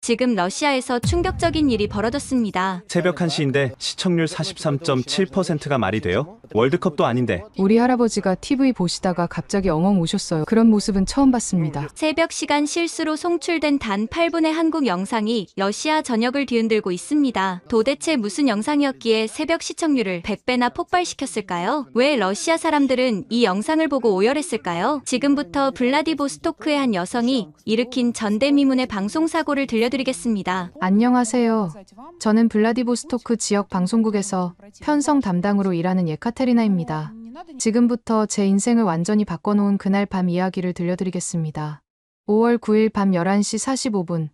지금 러시아에서 충격적인 일이 벌어졌습니다. 새벽 1시인데 시청률 43.7%가 말이 돼요? 월드컵도 아닌데. 우리 할아버지가 TV 보시다가 갑자기 엉엉 우셨어요. 그런 모습은 처음 봤습니다. 새벽 시간 실수로 송출된 단 8분의 한국 영상이 러시아 전역을 뒤흔들고 있습니다. 도대체 무슨 영상이었기에 새벽 시청률을 100배나 폭발시켰을까요? 왜 러시아 사람들은 이 영상을 보고 오열했을까요? 지금부터 블라디보스토크의 한 여성이 일으킨 전대미문의 방송사고를 들려드리겠습니다. 안녕하세요. 저는 블라디보스토크 지역 방송국에서 편성 담당으로 일하는 예카테리나입니다. 지금부터 제 인생을 완전히 바꿔놓은 그날 밤 이야기를 들려드리겠습니다. 5월 9일 밤 11시 45분,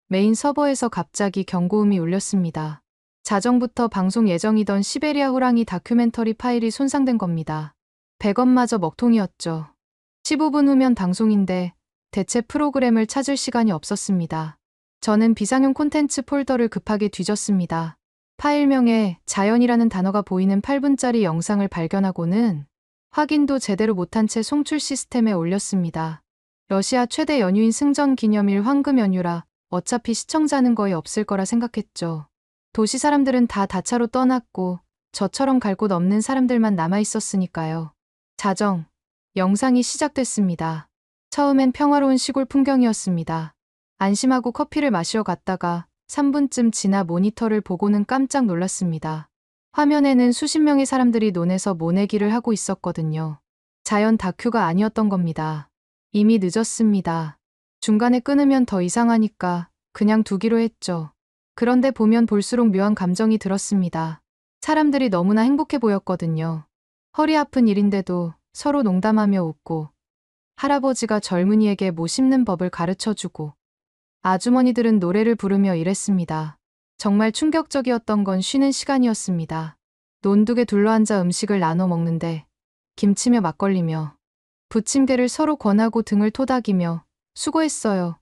메인 서버에서 갑자기 경고음이 울렸습니다. 자정부터 방송 예정이던 시베리아 호랑이 다큐멘터리 파일이 손상된 겁니다. 100원마저 먹통이었죠. 15분 후면 방송인데 대체 프로그램을 찾을 시간이 없었습니다. 저는 비상용 콘텐츠 폴더를 급하게 뒤졌습니다. 파일명에 자연이라는 단어가 보이는 8분짜리 영상을 발견하고는 확인도 제대로 못한 채 송출 시스템에 올렸습니다. 러시아 최대 연휴인 승전 기념일 황금 연휴라 어차피 시청자는 거의 없을 거라 생각했죠. 도시 사람들은 다 다차로 떠났고 저처럼 갈 곳 없는 사람들만 남아 있었으니까요. 자정, 영상이 시작됐습니다. 처음엔 평화로운 시골 풍경이었습니다. 안심하고 커피를 마시러 갔다가 3분쯤 지나 모니터를 보고는 깜짝 놀랐습니다. 화면에는 수십 명의 사람들이 논에서 모내기를 하고 있었거든요. 자연 다큐가 아니었던 겁니다. 이미 늦었습니다. 중간에 끊으면 더 이상하니까 그냥 두기로 했죠. 그런데 보면 볼수록 묘한 감정이 들었습니다. 사람들이 너무나 행복해 보였거든요. 허리 아픈 일인데도 서로 농담하며 웃고, 할아버지가 젊은이에게 모 씹는 법을 가르쳐주고, 아주머니들은 노래를 부르며 일했습니다. 정말 충격적이었던 건 쉬는 시간이었습니다. 논둑에 둘러앉아 음식을 나눠 먹는데 김치며 막걸리며 부침개를 서로 권하고 등을 토닥이며 수고했어요.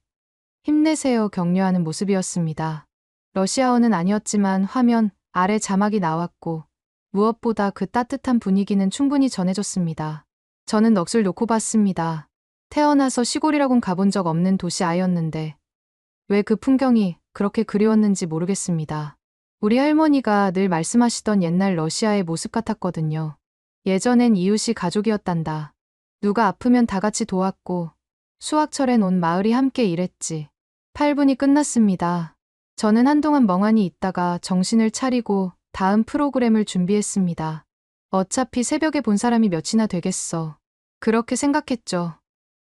힘내세요 격려하는 모습이었습니다. 러시아어는 아니었지만 화면 아래 자막이 나왔고 무엇보다 그 따뜻한 분위기는 충분히 전해졌습니다. 저는 넋을 놓고 봤습니다. 태어나서 시골이라곤 가본 적 없는 도시 아이였는데 왜 그 풍경이 그렇게 그리웠는지 모르겠습니다. 우리 할머니가 늘 말씀하시던 옛날 러시아의 모습 같았거든요. 예전엔 이웃이 가족이었단다. 누가 아프면 다 같이 도왔고 수학철엔 온 마을이 함께 일했지. 8분이 끝났습니다. 저는 한동안 멍하니 있다가 정신을 차리고 다음 프로그램을 준비했습니다. 어차피 새벽에 본 사람이 몇이나 되겠어. 그렇게 생각했죠.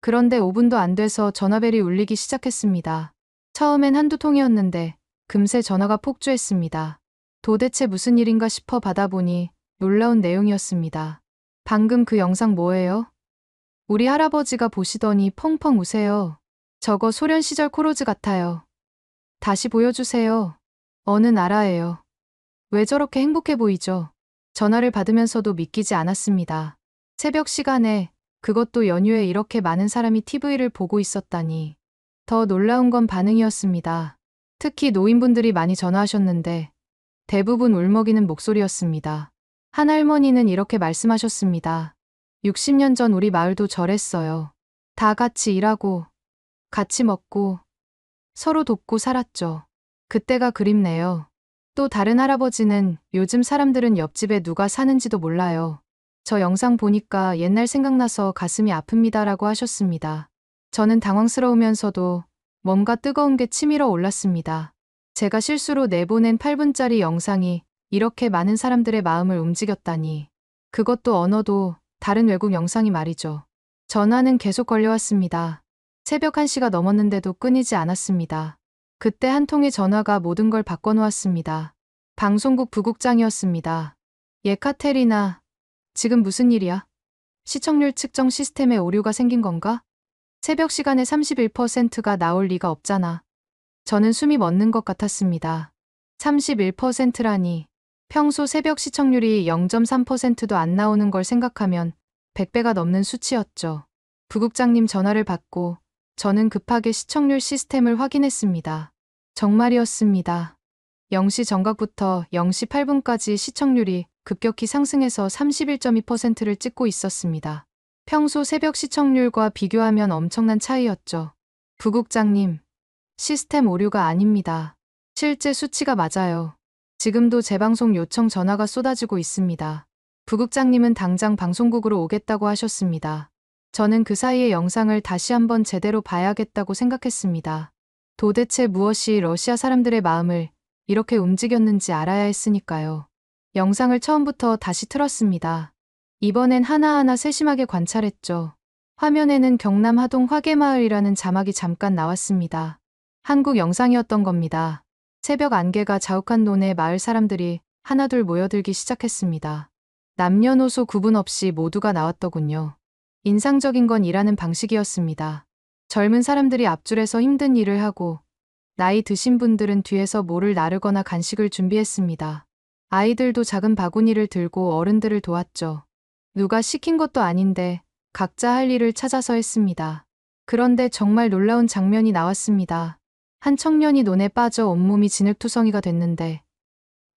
그런데 5분도 안 돼서 전화벨이 울리기 시작했습니다. 처음엔 한두 통이었는데 금세 전화가 폭주했습니다. 도대체 무슨 일인가 싶어 받아보니 놀라운 내용이었습니다. 방금 그 영상 뭐예요? 우리 할아버지가 보시더니 펑펑 우세요. 저거 소련 시절 코로즈 같아요. 다시 보여주세요. 어느 나라예요? 왜 저렇게 행복해 보이죠? 전화를 받으면서도 믿기지 않았습니다. 새벽 시간에, 그것도 연휴에 이렇게 많은 사람이 TV를 보고 있었다니. 더 놀라운 건 반응이었습니다. 특히 노인분들이 많이 전화하셨는데 대부분 울먹이는 목소리였습니다. 한 할머니는 이렇게 말씀하셨습니다. 60년 전 우리 마을도 저랬어요. 다 같이 일하고 같이 먹고 서로 돕고 살았죠. 그때가 그립네요. 또 다른 할아버지는 요즘 사람들은 옆집에 누가 사는지도 몰라요. 저 영상 보니까 옛날 생각나서 가슴이 아픕니다라고 하셨습니다. 저는 당황스러우면서도 뭔가 뜨거운 게 치밀어 올랐습니다. 제가 실수로 내보낸 8분짜리 영상이 이렇게 많은 사람들의 마음을 움직였다니. 그것도 언어도 다른 외국 영상이 말이죠. 전화는 계속 걸려왔습니다. 새벽 1시가 넘었는데도 끊이지 않았습니다. 그때 한 통의 전화가 모든 걸 바꿔놓았습니다. 방송국 부국장이었습니다. 예카테리나, 지금 무슨 일이야? 시청률 측정 시스템에 오류가 생긴 건가? 새벽 시간에 31%가 나올 리가 없잖아. 저는 숨이 멎는 것 같았습니다. 31%라니. 평소 새벽 시청률이 0.3%도 안 나오는 걸 생각하면 100배가 넘는 수치였죠. 부국장님 전화를 받고 저는 급하게 시청률 시스템을 확인했습니다. 정말이었습니다. 0시 정각부터 0시 8분까지 시청률이 급격히 상승해서 31.2%를 찍고 있었습니다. 평소 새벽 시청률과 비교하면 엄청난 차이였죠. 부국장님, 시스템 오류가 아닙니다. 실제 수치가 맞아요. 지금도 재방송 요청 전화가 쏟아지고 있습니다. 부국장님은 당장 방송국으로 오겠다고 하셨습니다. 저는 그 사이에 영상을 다시 한번 제대로 봐야겠다고 생각했습니다. 도대체 무엇이 러시아 사람들의 마음을 이렇게 움직였는지 알아야 했으니까요. 영상을 처음부터 다시 틀었습니다. 이번엔 하나하나 세심하게 관찰했죠. 화면에는 경남 하동 화계마을이라는 자막이 잠깐 나왔습니다. 한국 영상이었던 겁니다. 새벽 안개가 자욱한 논에 마을 사람들이 하나둘 모여들기 시작했습니다. 남녀노소 구분 없이 모두가 나왔더군요. 인상적인 건 일하는 방식이었습니다. 젊은 사람들이 앞줄에서 힘든 일을 하고 나이 드신 분들은 뒤에서 모를 나르거나 간식을 준비했습니다. 아이들도 작은 바구니를 들고 어른들을 도왔죠. 누가 시킨 것도 아닌데 각자 할 일을 찾아서 했습니다. 그런데 정말 놀라운 장면이 나왔습니다. 한 청년이 논에 빠져 온몸이 진흙투성이가 됐는데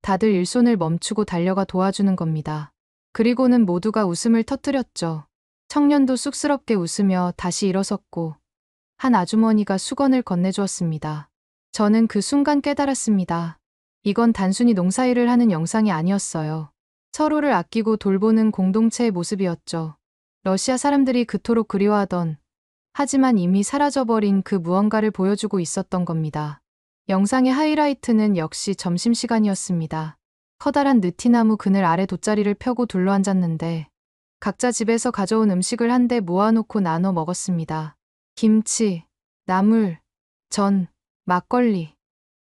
다들 일손을 멈추고 달려가 도와주는 겁니다. 그리고는 모두가 웃음을 터뜨렸죠. 청년도 쑥스럽게 웃으며 다시 일어섰고 한 아주머니가 수건을 건네주었습니다. 저는 그 순간 깨달았습니다. 이건 단순히 농사일을 하는 영상이 아니었어요. 서로를 아끼고 돌보는 공동체의 모습이었죠. 러시아 사람들이 그토록 그리워하던 하지만 이미 사라져버린 그 무언가를 보여주고 있었던 겁니다. 영상의 하이라이트는 역시 점심시간이었습니다. 커다란 느티나무 그늘 아래 돗자리를 펴고 둘러앉았는데 각자 집에서 가져온 음식을 한데 모아놓고 나눠 먹었습니다. 김치, 나물, 전, 막걸리.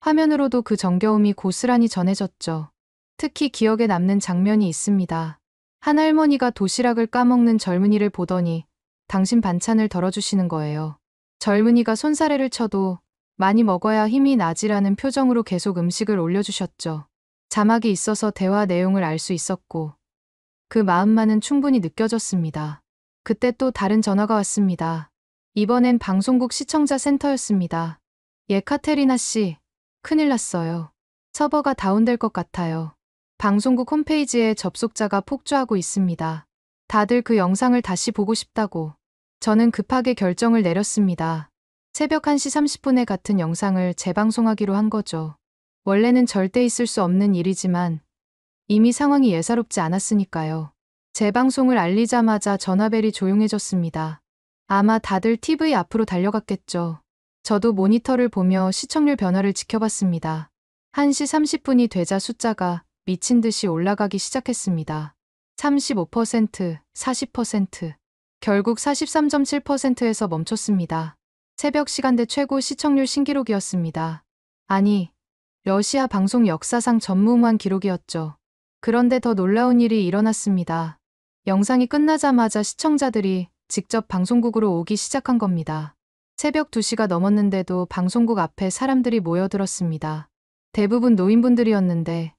화면으로도 그 정겨움이 고스란히 전해졌죠. 특히 기억에 남는 장면이 있습니다. 한 할머니가 도시락을 까먹는 젊은이를 보더니 당신 반찬을 덜어주시는 거예요. 젊은이가 손사래를 쳐도 많이 먹어야 힘이 나지라는 표정으로 계속 음식을 올려주셨죠. 자막이 있어서 대화 내용을 알 수 있었고 그 마음만은 충분히 느껴졌습니다. 그때 또 다른 전화가 왔습니다. 이번엔 방송국 시청자 센터였습니다. 예카테리나 씨, 큰일 났어요. 서버가 다운될 것 같아요. 방송국 홈페이지에 접속자가 폭주하고 있습니다. 다들 그 영상을 다시 보고 싶다고. 저는 급하게 결정을 내렸습니다. 새벽 1시 30분에 같은 영상을 재방송하기로 한 거죠. 원래는 절대 있을 수 없는 일이지만 이미 상황이 예사롭지 않았으니까요. 재방송을 알리자마자 전화벨이 조용해졌습니다. 아마 다들 TV 앞으로 달려갔겠죠. 저도 모니터를 보며 시청률 변화를 지켜봤습니다. 1시 30분이 되자 숫자가 미친 듯이 올라가기 시작했습니다. 35%, 40%, 결국 43.7%에서 멈췄습니다. 새벽 시간대 최고 시청률 신기록이었습니다. 아니, 러시아 방송 역사상 전무후무한 기록이었죠. 그런데 더 놀라운 일이 일어났습니다. 영상이 끝나자마자 시청자들이 직접 방송국으로 오기 시작한 겁니다. 새벽 2시가 넘었는데도 방송국 앞에 사람들이 모여들었습니다. 대부분 노인분들이었는데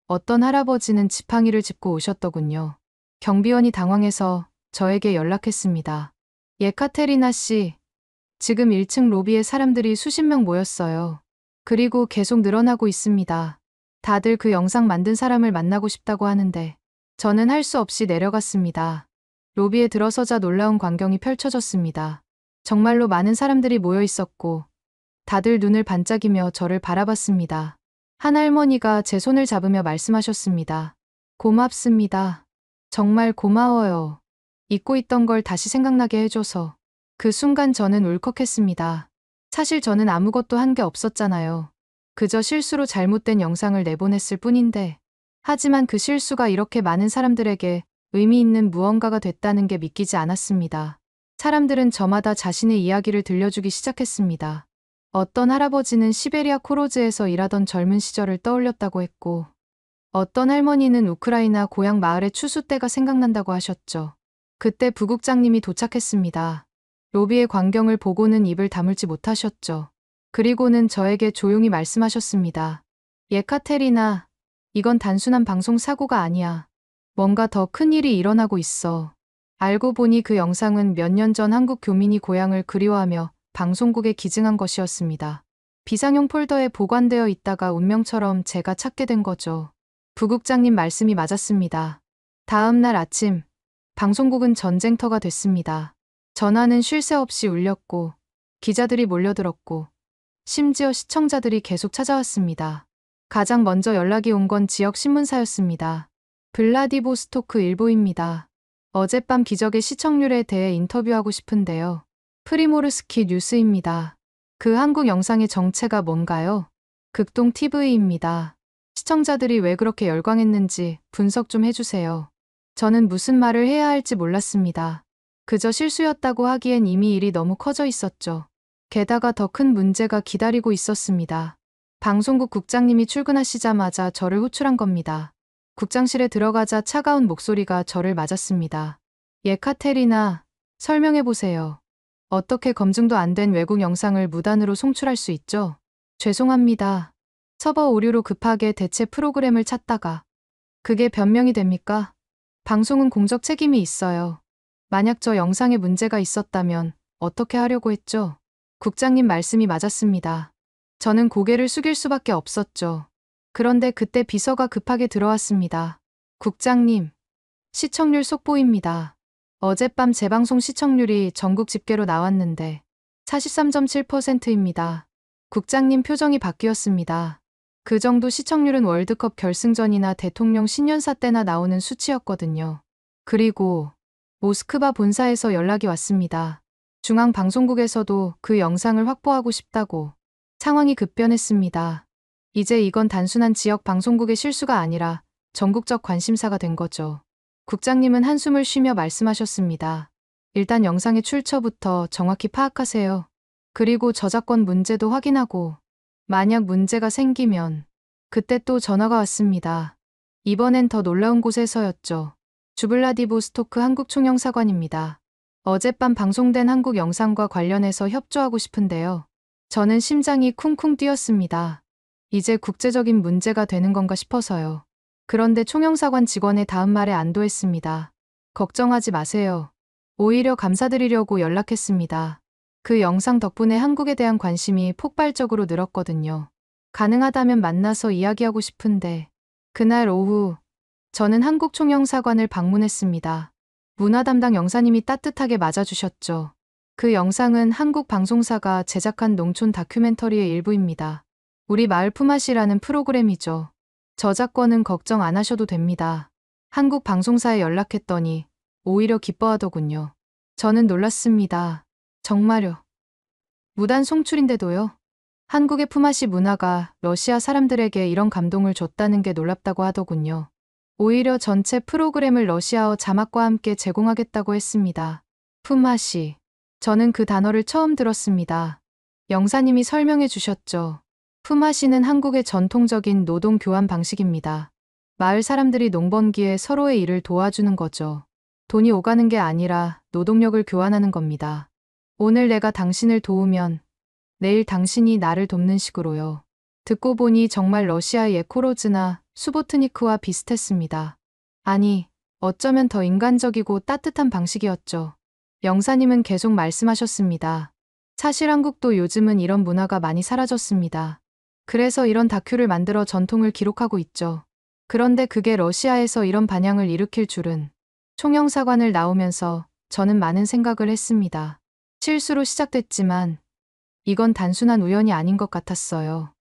어떤 할아버지는 지팡이를 짚고 오셨더군요. 경비원이 당황해서 저에게 연락했습니다. 예카테리나 씨, 지금 1층 로비에 사람들이 수십 명 모였어요. 그리고 계속 늘어나고 있습니다. 다들 그 영상 만든 사람을 만나고 싶다고 하는데 저는 할 수 없이 내려갔습니다. 로비에 들어서자 놀라운 광경이 펼쳐졌습니다. 정말로 많은 사람들이 모여 있었고 다들 눈을 반짝이며 저를 바라봤습니다. 한 할머니가 제 손을 잡으며 말씀하셨습니다. 고맙습니다. 정말 고마워요. 잊고 있던 걸 다시 생각나게 해줘서. 그 순간 저는 울컥했습니다. 사실 저는 아무것도 한 게 없었잖아요. 그저 실수로 잘못된 영상을 내보냈을 뿐인데. 하지만 그 실수가 이렇게 많은 사람들에게 의미 있는 무언가가 됐다는 게 믿기지 않았습니다. 사람들은 저마다 자신의 이야기를 들려주기 시작했습니다. 어떤 할아버지는 시베리아 코로즈에서 일하던 젊은 시절을 떠올렸다고 했고, 어떤 할머니는 우크라이나 고향 마을의 추수 때가 생각난다고 하셨죠. 그때 부국장님이 도착했습니다. 로비의 광경을 보고는 입을 다물지 못하셨죠. 그리고는 저에게 조용히 말씀하셨습니다. 예카테리나, 이건 단순한 방송 사고가 아니야. 뭔가 더 큰 일이 일어나고 있어. 알고 보니 그 영상은 몇 년 전 한국 교민이 고향을 그리워하며 방송국에 기증한 것이었습니다. 비상용 폴더에 보관되어 있다가 운명처럼 제가 찾게 된 거죠. 부국장님 말씀이 맞았습니다. 다음 날 아침, 방송국은 전쟁터가 됐습니다. 전화는 쉴 새 없이 울렸고, 기자들이 몰려들었고, 심지어 시청자들이 계속 찾아왔습니다. 가장 먼저 연락이 온 건 지역 신문사였습니다. 블라디보스토크 일보입니다. 어젯밤 기적의 시청률에 대해 인터뷰하고 싶은데요. 프리모르스키 뉴스입니다. 그 한국 영상의 정체가 뭔가요? 극동 TV입니다. 시청자들이 왜 그렇게 열광했는지 분석 좀 해주세요. 저는 무슨 말을 해야 할지 몰랐습니다. 그저 실수였다고 하기엔 이미 일이 너무 커져 있었죠. 게다가 더 큰 문제가 기다리고 있었습니다. 방송국 국장님이 출근하시자마자 저를 호출한 겁니다. 국장실에 들어가자 차가운 목소리가 저를 맞았습니다. 예카테리나, 설명해보세요. 어떻게 검증도 안 된 외국 영상을 무단으로 송출할 수 있죠? 죄송합니다. 서버 오류로 급하게 대체 프로그램을 찾다가. 그게 변명이 됩니까? 방송은 공적 책임이 있어요. 만약 저 영상에 문제가 있었다면 어떻게 하려고 했죠? 국장님 말씀이 맞았습니다. 저는 고개를 숙일 수밖에 없었죠. 그런데 그때 비서가 급하게 들어왔습니다. 국장님, 시청률 속보입니다. 어젯밤 재방송 시청률이 전국 집계로 나왔는데 43.7%입니다. 국장님 표정이 바뀌었습니다. 그 정도 시청률은 월드컵 결승전이나 대통령 신년사 때나 나오는 수치였거든요. 그리고 모스크바 본사에서 연락이 왔습니다. 중앙방송국에서도 그 영상을 확보하고 싶다고. 상황이 급변했습니다. 이제 이건 단순한 지역 방송국의 실수가 아니라 전국적 관심사가 된 거죠. 국장님은 한숨을 쉬며 말씀하셨습니다. 일단 영상의 출처부터 정확히 파악하세요. 그리고 저작권 문제도 확인하고 만약 문제가 생기면 그때 또 전화가 왔습니다. 이번엔 더 놀라운 곳에서였죠. 주블라디보스토크 한국총영사관입니다. 어젯밤 방송된 한국 영상과 관련해서 협조하고 싶은데요. 저는 심장이 쿵쿵 뛰었습니다. 이제 국제적인 문제가 되는 건가 싶어서요. 그런데 총영사관 직원의 다음 말에 안도했습니다. 걱정하지 마세요. 오히려 감사드리려고 연락했습니다. 그 영상 덕분에 한국에 대한 관심이 폭발적으로 늘었거든요. 가능하다면 만나서 이야기하고 싶은데 그날 오후 저는 한국총영사관을 방문했습니다. 문화 담당 영사님이 따뜻하게 맞아주셨죠. 그 영상은 한국 방송사가 제작한 농촌 다큐멘터리의 일부입니다. 우리 마을 품앗이라는 프로그램이죠. 저작권은 걱정 안 하셔도 됩니다. 한국 방송사에 연락했더니 오히려 기뻐하더군요. 저는 놀랐습니다. 정말요. 무단 송출인데도요? 한국의 품앗이 문화가 러시아 사람들에게 이런 감동을 줬다는 게 놀랍다고 하더군요. 오히려 전체 프로그램을 러시아어 자막과 함께 제공하겠다고 했습니다. 품앗이. 저는 그 단어를 처음 들었습니다. 영사님이 설명해 주셨죠. 품앗이는 한국의 전통적인 노동 교환 방식입니다. 마을 사람들이 농번기에 서로의 일을 도와주는 거죠. 돈이 오가는 게 아니라 노동력을 교환하는 겁니다. 오늘 내가 당신을 도우면 내일 당신이 나를 돕는 식으로요. 듣고 보니 정말 러시아의 예코로즈나 수보트니크와 비슷했습니다. 아니, 어쩌면 더 인간적이고 따뜻한 방식이었죠. 영사님은 계속 말씀하셨습니다. 사실 한국도 요즘은 이런 문화가 많이 사라졌습니다. 그래서 이런 다큐를 만들어 전통을 기록하고 있죠. 그런데 그게 러시아에서 이런 반향을 일으킬 줄은. 총영사관을 나오면서 저는 많은 생각을 했습니다. 실수로 시작됐지만 이건 단순한 우연이 아닌 것 같았어요.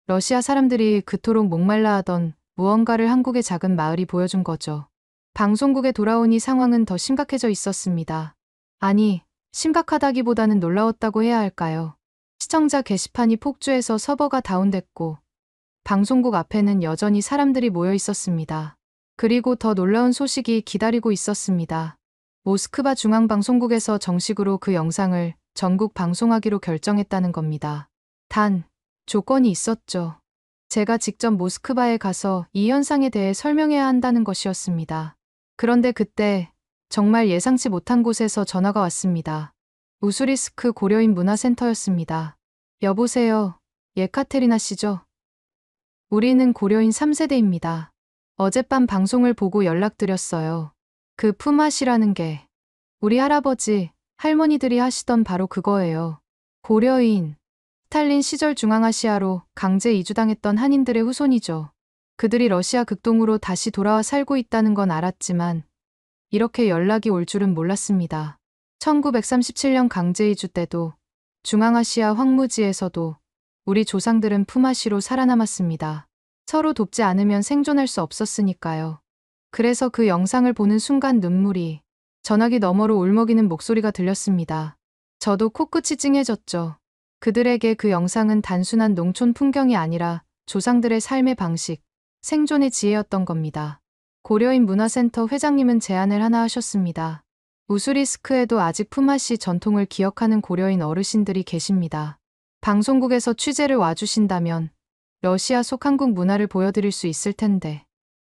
러시아 사람들이 그토록 목말라 하던 무언가를 한국의 작은 마을이 보여준 거죠. 방송국에 돌아오니 상황은 더 심각해져 있었습니다. 아니, 심각하다기보다는 놀라웠다고 해야 할까요? 시청자 게시판이 폭주해서 서버가 다운됐고 방송국 앞에는 여전히 사람들이 모여 있었습니다. 그리고 더 놀라운 소식이 기다리고 있었습니다. 모스크바 중앙방송국에서 정식으로 그 영상을 전국 방송하기로 결정했다는 겁니다. 단, 조건이 있었죠. 제가 직접 모스크바에 가서 이 현상에 대해 설명해야 한다는 것이었습니다. 그런데 그때 정말 예상치 못한 곳에서 전화가 왔습니다. 우수리스크 고려인 문화센터였습니다. 여보세요, 예카테리나 씨죠? 우리는 고려인 3세대입니다. 어젯밤 방송을 보고 연락드렸어요. 그 품앗이라는 게 우리 할아버지, 할머니들이 하시던 바로 그거예요. 고려인, 스탈린 시절 중앙아시아로 강제 이주당했던 한인들의 후손이죠. 그들이 러시아 극동으로 다시 돌아와 살고 있다는 건 알았지만 이렇게 연락이 올 줄은 몰랐습니다. 1937년 강제 이주 때도 중앙아시아 황무지에서도 우리 조상들은 품앗이로 살아남았습니다. 서로 돕지 않으면 생존할 수 없었으니까요. 그래서 그 영상을 보는 순간 눈물이 전화기 너머로 울먹이는 목소리가 들렸습니다. 저도 코끝이 찡해졌죠. 그들에게 그 영상은 단순한 농촌 풍경이 아니라 조상들의 삶의 방식, 생존의 지혜였던 겁니다. 고려인 문화센터 회장님은 제안을 하나 하셨습니다. 우수리스크에도 아직 품앗이 전통을 기억하는 고려인 어르신들이 계십니다. 방송국에서 취재를 와주신다면 러시아 속 한국 문화를 보여드릴 수 있을 텐데.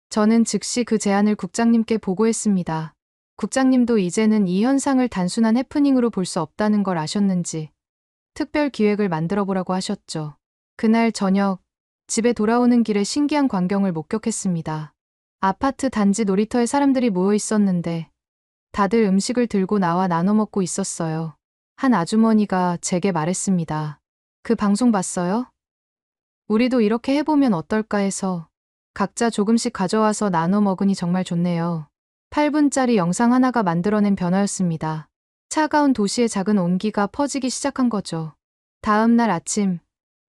저는 즉시 그 제안을 국장님께 보고했습니다. 국장님도 이제는 이 현상을 단순한 해프닝으로 볼 수 없다는 걸 아셨는지 특별 기획을 만들어 보라고 하셨죠. 그날 저녁 집에 돌아오는 길에 신기한 광경을 목격했습니다. 아파트 단지 놀이터에 사람들이 모여 있었는데 다들 음식을 들고 나와 나눠 먹고 있었어요. 한 아주머니가 제게 말했습니다. 그 방송 봤어요? 우리도 이렇게 해보면 어떨까 해서 각자 조금씩 가져와서 나눠 먹으니 정말 좋네요. 8분짜리 영상 하나가 만들어낸 변화였습니다. 차가운 도시의 작은 온기가 퍼지기 시작한 거죠. 다음 날 아침,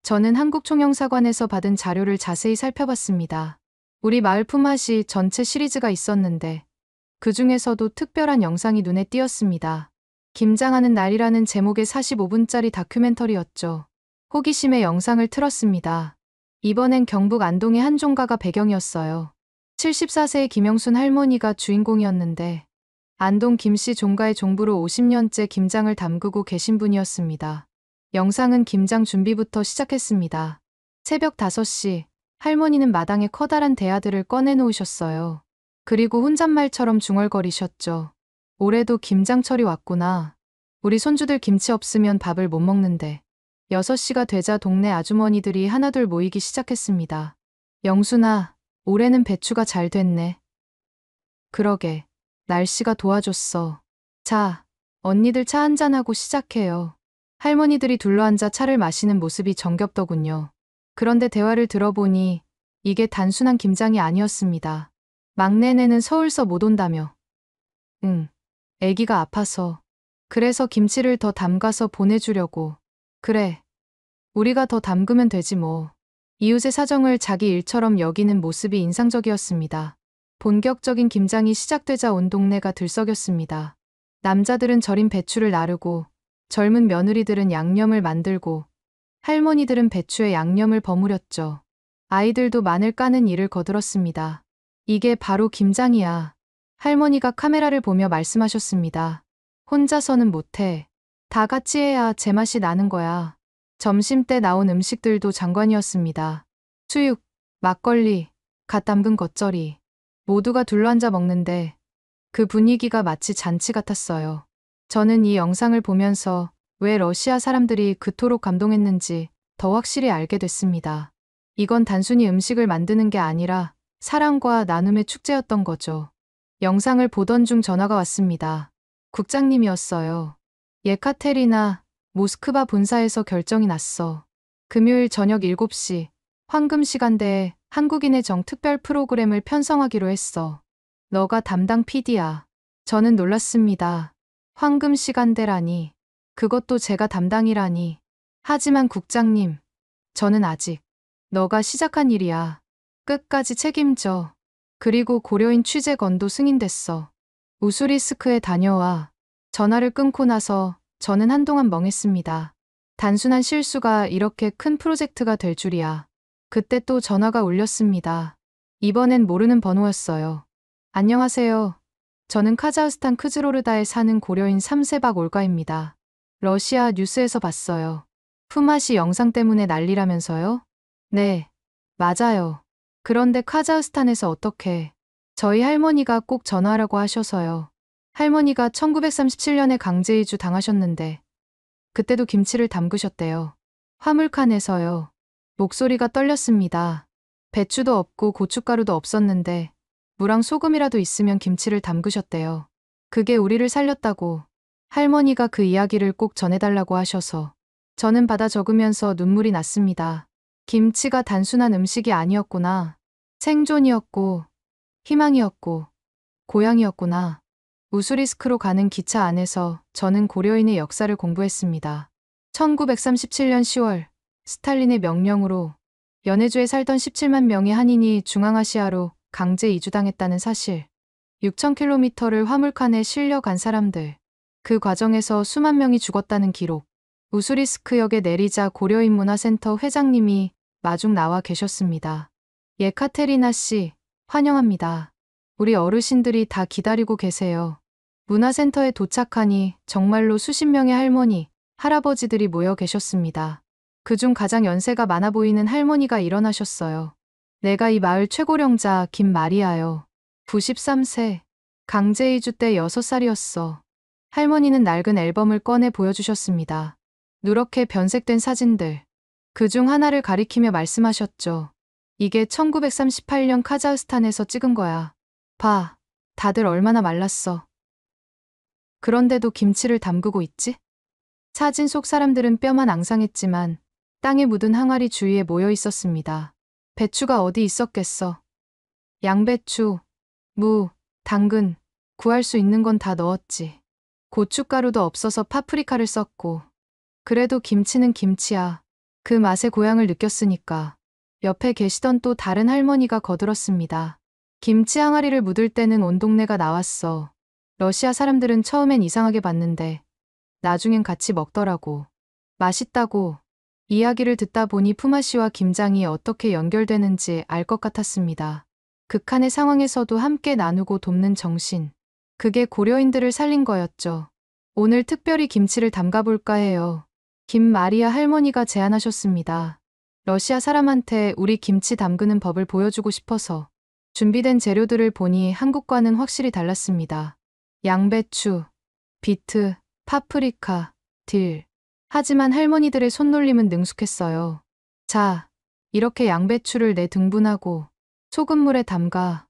저는 한국총영사관에서 받은 자료를 자세히 살펴봤습니다. 우리 마을 품앗이 전체 시리즈가 있었는데 그 중에서도 특별한 영상이 눈에 띄었습니다. 김장하는 날이라는 제목의 45분짜리 다큐멘터리였죠. 호기심에 영상을 틀었습니다. 이번엔 경북 안동의 한 종가가 배경이었어요. 74세의 김영순 할머니가 주인공이었는데 안동 김씨 종가의 종부로 50년째 김장을 담그고 계신 분이었습니다. 영상은 김장 준비부터 시작했습니다. 새벽 5시, 할머니는 마당에 커다란 대야들을 꺼내놓으셨어요. 그리고 혼잣말처럼 중얼거리셨죠. 올해도 김장철이 왔구나. 우리 손주들 김치 없으면 밥을 못 먹는데. 6시가 되자 동네 아주머니들이 하나둘 모이기 시작했습니다. 영순아, 올해는 배추가 잘 됐네. 그러게, 날씨가 도와줬어. 자, 언니들 차 한잔하고 시작해요. 할머니들이 둘러앉아 차를 마시는 모습이 정겹더군요. 그런데 대화를 들어보니 이게 단순한 김장이 아니었습니다. 막내네는 서울서 못 온다며. 응, 애기가 아파서. 그래서 김치를 더 담가서 보내주려고. 그래, 우리가 더 담그면 되지 뭐. 이웃의 사정을 자기 일처럼 여기는 모습이 인상적이었습니다. 본격적인 김장이 시작되자 온 동네가 들썩였습니다. 남자들은 절인 배추를 나르고 젊은 며느리들은 양념을 만들고 할머니들은 배추에 양념을 버무렸죠. 아이들도 마늘 까는 일을 거들었습니다. 이게 바로 김장이야. 할머니가 카메라를 보며 말씀하셨습니다. 혼자서는 못해. 다 같이 해야 제맛이 나는 거야. 점심때 나온 음식들도 장관이었습니다. 수육, 막걸리, 갓 담근 겉절이. 모두가 둘러앉아 먹는데 그 분위기가 마치 잔치 같았어요. 저는 이 영상을 보면서 왜 러시아 사람들이 그토록 감동했는지 더 확실히 알게 됐습니다. 이건 단순히 음식을 만드는 게 아니라 사랑과 나눔의 축제였던 거죠. 영상을 보던 중 전화가 왔습니다. 국장님이었어요. 예카테리나, 모스크바 본사에서 결정이 났어. 금요일 저녁 7시 황금 시간대에 한국인의 정 특별 프로그램을 편성하기로 했어. 너가 담당 PD야. 저는 놀랐습니다. 황금 시간대라니. 그것도 제가 담당이라니. 하지만 국장님, 저는 아직 너가 시작한 일이야. 끝까지 책임져. 그리고 고려인 취재건도 승인됐어. 우수리스크에 다녀와. 전화를 끊고 나서 저는 한동안 멍했습니다. 단순한 실수가 이렇게 큰 프로젝트가 될 줄이야. 그때 또 전화가 울렸습니다. 이번엔 모르는 번호였어요. 안녕하세요. 저는 카자흐스탄 크즈로르다에 사는 고려인 3세박 올가입니다. 러시아 뉴스에서 봤어요. 품앗이 영상 때문에 난리라면서요? 네, 맞아요. 그런데 카자흐스탄에서 어떻게? 저희 할머니가 꼭 전화하라고 하셔서요. 할머니가 1937년에 강제 이주 당하셨는데 그때도 김치를 담그셨대요. 화물칸에서요. 목소리가 떨렸습니다. 배추도 없고 고춧가루도 없었는데 무랑 소금이라도 있으면 김치를 담그셨대요. 그게 우리를 살렸다고. 할머니가 그 이야기를 꼭 전해달라고 하셔서 저는 받아 적으면서 눈물이 났습니다. 김치가 단순한 음식이 아니었구나. 생존이었고 희망이었고 고향이었구나. 우수리스크로 가는 기차 안에서 저는 고려인의 역사를 공부했습니다. 1937년 10월 스탈린의 명령으로 연해주에 살던 17만 명의 한인이 중앙아시아로 강제 이주당했다는 사실. 6,000km를 화물칸에 실려 간 사람들. 그 과정에서 수만 명이 죽었다는 기록. 우수리스크역에 내리자 고려인 문화센터 회장님이 마중 나와 계셨습니다. 예카테리나 씨, 환영합니다. 우리 어르신들이 다 기다리고 계세요. 문화센터에 도착하니 정말로 수십 명의 할머니, 할아버지들이 모여 계셨습니다. 그중 가장 연세가 많아 보이는 할머니가 일어나셨어요. 내가 이 마을 최고령자 김마리아요. 93세. 강제 이주 때 6살이었어. 할머니는 낡은 앨범을 꺼내 보여주셨습니다. 누렇게 변색된 사진들. 그중 하나를 가리키며 말씀하셨죠. 이게 1938년 카자흐스탄에서 찍은 거야. 봐, 다들 얼마나 말랐어. 그런데도 김치를 담그고 있지? 사진 속 사람들은 뼈만 앙상했지만 땅에 묻은 항아리 주위에 모여 있었습니다. 배추가 어디 있었겠어. 양배추, 무, 당근, 구할 수 있는 건 다 넣었지. 고춧가루도 없어서 파프리카를 썼고. 그래도 김치는 김치야. 그 맛의 고향을 느꼈으니까. 옆에 계시던 또 다른 할머니가 거들었습니다. 김치 항아리를 묻을 때는 온 동네가 나왔어. 러시아 사람들은 처음엔 이상하게 봤는데 나중엔 같이 먹더라고. 맛있다고. 이야기를 듣다 보니 품앗이와 김장이 어떻게 연결되는지 알 것 같았습니다. 극한의 상황에서도 함께 나누고 돕는 정신. 그게 고려인들을 살린 거였죠. 오늘 특별히 김치를 담가볼까 해요. 김마리아 할머니가 제안하셨습니다. 러시아 사람한테 우리 김치 담그는 법을 보여주고 싶어서. 준비된 재료들을 보니 한국과는 확실히 달랐습니다. 양배추, 비트, 파프리카, 딜. 하지만 할머니들의 손놀림은 능숙했어요. 자, 이렇게 양배추를 내 등분하고 소금물에 담가.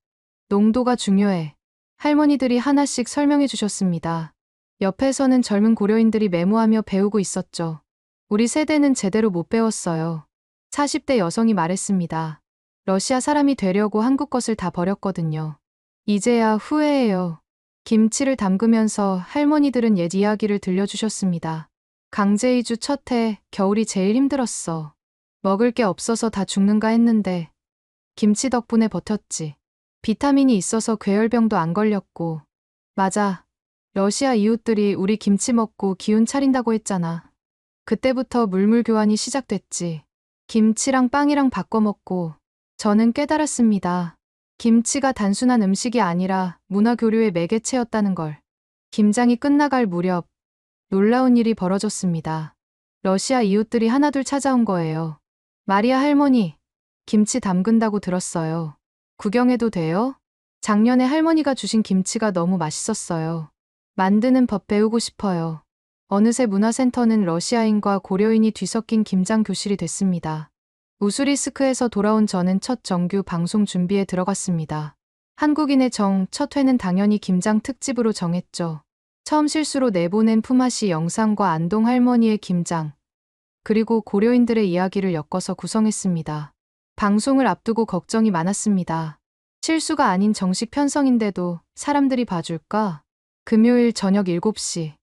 농도가 중요해. 할머니들이 하나씩 설명해 주셨습니다. 옆에서는 젊은 고려인들이 메모하며 배우고 있었죠. 우리 세대는 제대로 못 배웠어요. 40대 여성이 말했습니다. 러시아 사람이 되려고 한국 것을 다 버렸거든요. 이제야 후회해요. 김치를 담그면서 할머니들은 옛 이야기를 들려주셨습니다. 강제 이주 첫 해 겨울이 제일 힘들었어. 먹을 게 없어서 다 죽는가 했는데 김치 덕분에 버텼지. 비타민이 있어서 괴혈병도 안 걸렸고. 맞아. 러시아 이웃들이 우리 김치 먹고 기운 차린다고 했잖아. 그때부터 물물 교환이 시작됐지. 김치랑 빵이랑 바꿔 먹고 저는 깨달았습니다. 김치가 단순한 음식이 아니라 문화교류의 매개체였다는 걸. 김장이 끝나갈 무렵 놀라운 일이 벌어졌습니다. 러시아 이웃들이 하나둘 찾아온 거예요. 마리아 할머니, 김치 담근다고 들었어요. 구경해도 돼요? 작년에 할머니가 주신 김치가 너무 맛있었어요. 만드는 법 배우고 싶어요. 어느새 문화센터는 러시아인과 고려인이 뒤섞인 김장 교실이 됐습니다. 우수리스크에서 돌아온 저는 첫 정규 방송 준비에 들어갔습니다. 한국인의 정 첫 회는 당연히 김장 특집으로 정했죠. 처음 실수로 내보낸 품앗이 영상과 안동 할머니의 김장, 그리고 고려인들의 이야기를 엮어서 구성했습니다. 방송을 앞두고 걱정이 많았습니다. 실수가 아닌 정식 편성인데도 사람들이 봐줄까? 금요일 저녁 7시.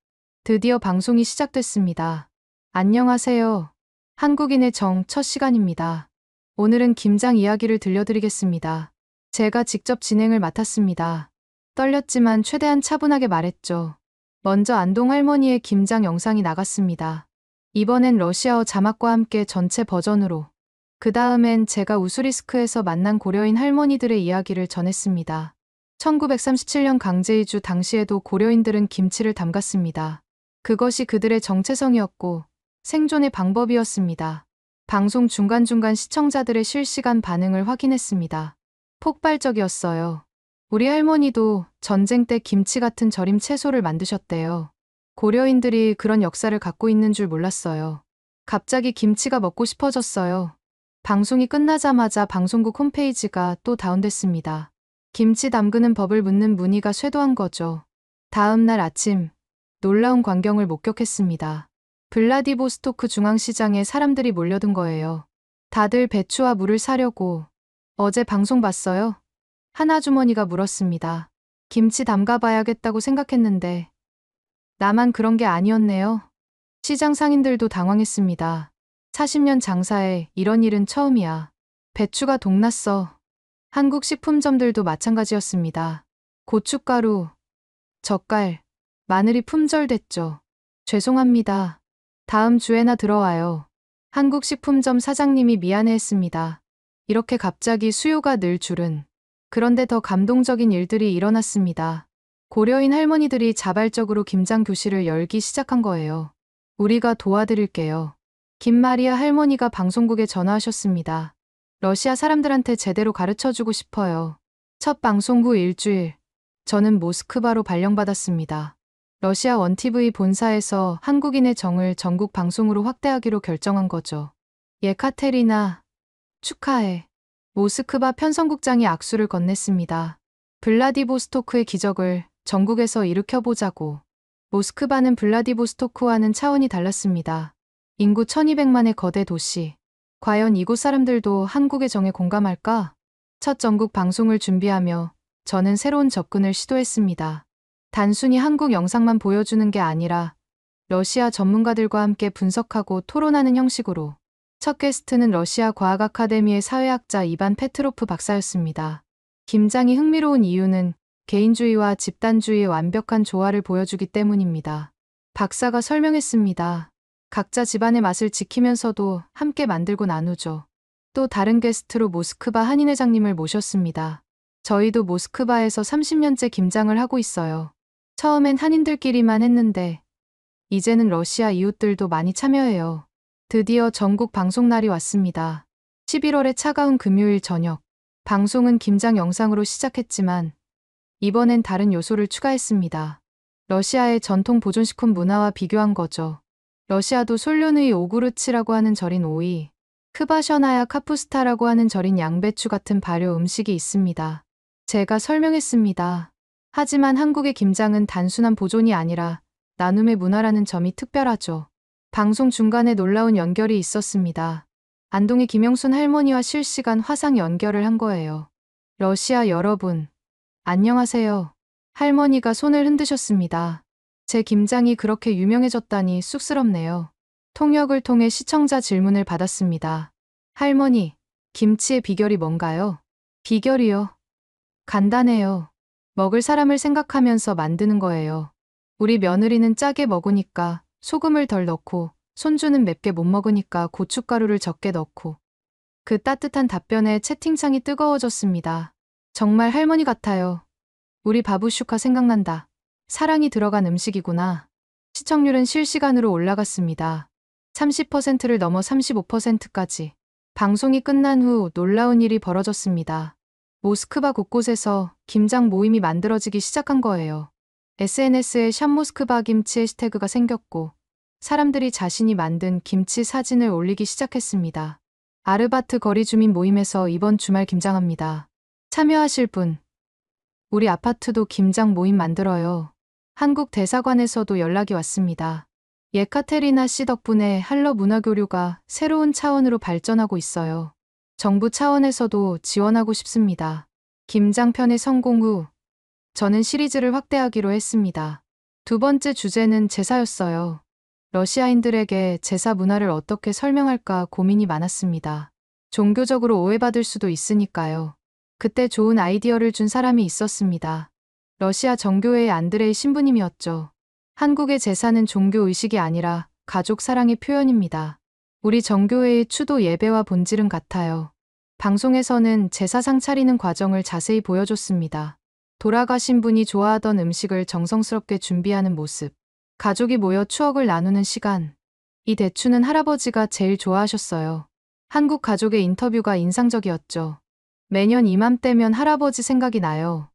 드디어 방송이 시작됐습니다. 안녕하세요. 한국인의 정 첫 시간입니다. 오늘은 김장 이야기를 들려드리겠습니다. 제가 직접 진행을 맡았습니다. 떨렸지만 최대한 차분하게 말했죠. 먼저 안동 할머니의 김장 영상이 나갔습니다. 이번엔 러시아어 자막과 함께 전체 버전으로. 그 다음엔 제가 우수리스크에서 만난 고려인 할머니들의 이야기를 전했습니다. 1937년 강제이주 당시에도 고려인들은 김치를 담갔습니다. 그것이 그들의 정체성이었고 생존의 방법이었습니다. 방송 중간중간 시청자들의 실시간 반응을 확인했습니다. 폭발적이었어요. 우리 할머니도 전쟁 때 김치 같은 절임 채소를 만드셨대요. 고려인들이 그런 역사를 갖고 있는 줄 몰랐어요. 갑자기 김치가 먹고 싶어졌어요. 방송이 끝나자마자 방송국 홈페이지가 또 다운됐습니다. 김치 담그는 법을 묻는 문의가 쇄도한 거죠. 다음 날 아침, 놀라운 광경을 목격했습니다. 블라디보스토크 중앙시장에 사람들이 몰려든 거예요. 다들 배추와 물을 사려고. 어제 방송 봤어요? 한 아주머니가 물었습니다. 김치 담가봐야겠다고 생각했는데 나만 그런 게 아니었네요. 시장 상인들도 당황했습니다. 40년 장사에 이런 일은 처음이야. 배추가 동났어. 한국 식품점들도 마찬가지였습니다. 고춧가루, 젓갈, 마늘이 품절됐죠. 죄송합니다. 다음 주에나 들어와요. 한국 식품점 사장님이 미안해했습니다. 이렇게 갑자기 수요가 늘 줄은. 그런데 더 감동적인 일들이 일어났습니다. 고려인 할머니들이 자발적으로 김장 교실을 열기 시작한 거예요. 우리가 도와드릴게요. 김마리아 할머니가 방송국에 전화하셨습니다. 러시아 사람들한테 제대로 가르쳐주고 싶어요. 첫 방송 후 일주일, 저는 모스크바로 발령받았습니다. 러시아 원티브이 본사에서 한국인의 정을 전국 방송으로 확대하기로 결정한 거죠. 예카테리나, 축하해. 모스크바 편성국장이 악수를 건넸습니다. 블라디보스토크의 기적을 전국에서 일으켜보자고. 모스크바는 블라디보스토크와는 차원이 달랐습니다. 인구 1200만의 거대 도시. 과연 이곳 사람들도 한국의 정에 공감할까? 첫 전국 방송을 준비하며 저는 새로운 접근을 시도했습니다. 단순히 한국 영상만 보여주는 게 아니라 러시아 전문가들과 함께 분석하고 토론하는 형식으로. 첫 게스트는 러시아 과학 아카데미의 사회학자 이반 페트로프 박사였습니다. 김장이 흥미로운 이유는 개인주의와 집단주의의 완벽한 조화를 보여주기 때문입니다. 박사가 설명했습니다. 각자 집안의 맛을 지키면서도 함께 만들고 나누죠. 또 다른 게스트로 모스크바 한인 회장님을 모셨습니다. 저희도 모스크바에서 30년째 김장을 하고 있어요. 처음엔 한인들끼리만 했는데 이제는 러시아 이웃들도 많이 참여해요. 드디어 전국 방송날이 왔습니다. 11월의 차가운 금요일 저녁. 방송은 김장 영상으로 시작했지만 이번엔 다른 요소를 추가했습니다. 러시아의 전통 보존식품 문화와 비교한 거죠. 러시아도 솔련의 오구르치라고 하는 절인 오이, 크바셔나야 카푸스타라고 하는 절인 양배추 같은 발효 음식이 있습니다. 제가 설명했습니다. 하지만 한국의 김장은 단순한 보존이 아니라 나눔의 문화라는 점이 특별하죠. 방송 중간에 놀라운 연결이 있었습니다. 안동의 김영순 할머니와 실시간 화상 연결을 한 거예요. 러시아 여러분, 안녕하세요. 할머니가 손을 흔드셨습니다. 제 김장이 그렇게 유명해졌다니 쑥스럽네요. 통역을 통해 시청자 질문을 받았습니다. 할머니, 김치의 비결이 뭔가요? 비결이요? 간단해요. 먹을 사람을 생각하면서 만드는 거예요. 우리 며느리는 짜게 먹으니까 소금을 덜 넣고, 손주는 맵게 못 먹으니까 고춧가루를 적게 넣고. 그 따뜻한 답변에 채팅창이 뜨거워졌습니다. 정말 할머니 같아요. 우리 바부슈카 생각난다. 사랑이 들어간 음식이구나. 시청률은 실시간으로 올라갔습니다. 30%를 넘어 35%까지. 방송이 끝난 후 놀라운 일이 벌어졌습니다. 모스크바 곳곳에서 김장 모임이 만들어지기 시작한 거예요. SNS에 샵 모스크바 김치 해시태그가 생겼고 사람들이 자신이 만든 김치 사진을 올리기 시작했습니다. 아르바트 거리 주민 모임에서 이번 주말 김장합니다. 참여하실 분. 우리 아파트도 김장 모임 만들어요. 한국 대사관에서도 연락이 왔습니다. 예카테리나 씨 덕분에 한러 문화교류가 새로운 차원으로 발전하고 있어요. 정부 차원에서도 지원하고 싶습니다. 김장편의 성공 후 저는 시리즈를 확대하기로 했습니다. 두 번째 주제는 제사였어요. 러시아인들에게 제사 문화를 어떻게 설명할까 고민이 많았습니다. 종교적으로 오해받을 수도 있으니까요. 그때 좋은 아이디어를 준 사람이 있었습니다. 러시아 정교회의 안드레이 신부님이었죠. 한국의 제사는 종교 의식이 아니라 가족 사랑의 표현입니다. 우리 정교회의 추도 예배와 본질은 같아요. 방송에서는 제사상 차리는 과정을 자세히 보여줬습니다. 돌아가신 분이 좋아하던 음식을 정성스럽게 준비하는 모습. 가족이 모여 추억을 나누는 시간. 이 대추는 할아버지가 제일 좋아하셨어요. 한국 가족의 인터뷰가 인상적이었죠. 매년 이맘때면 할아버지 생각이 나요.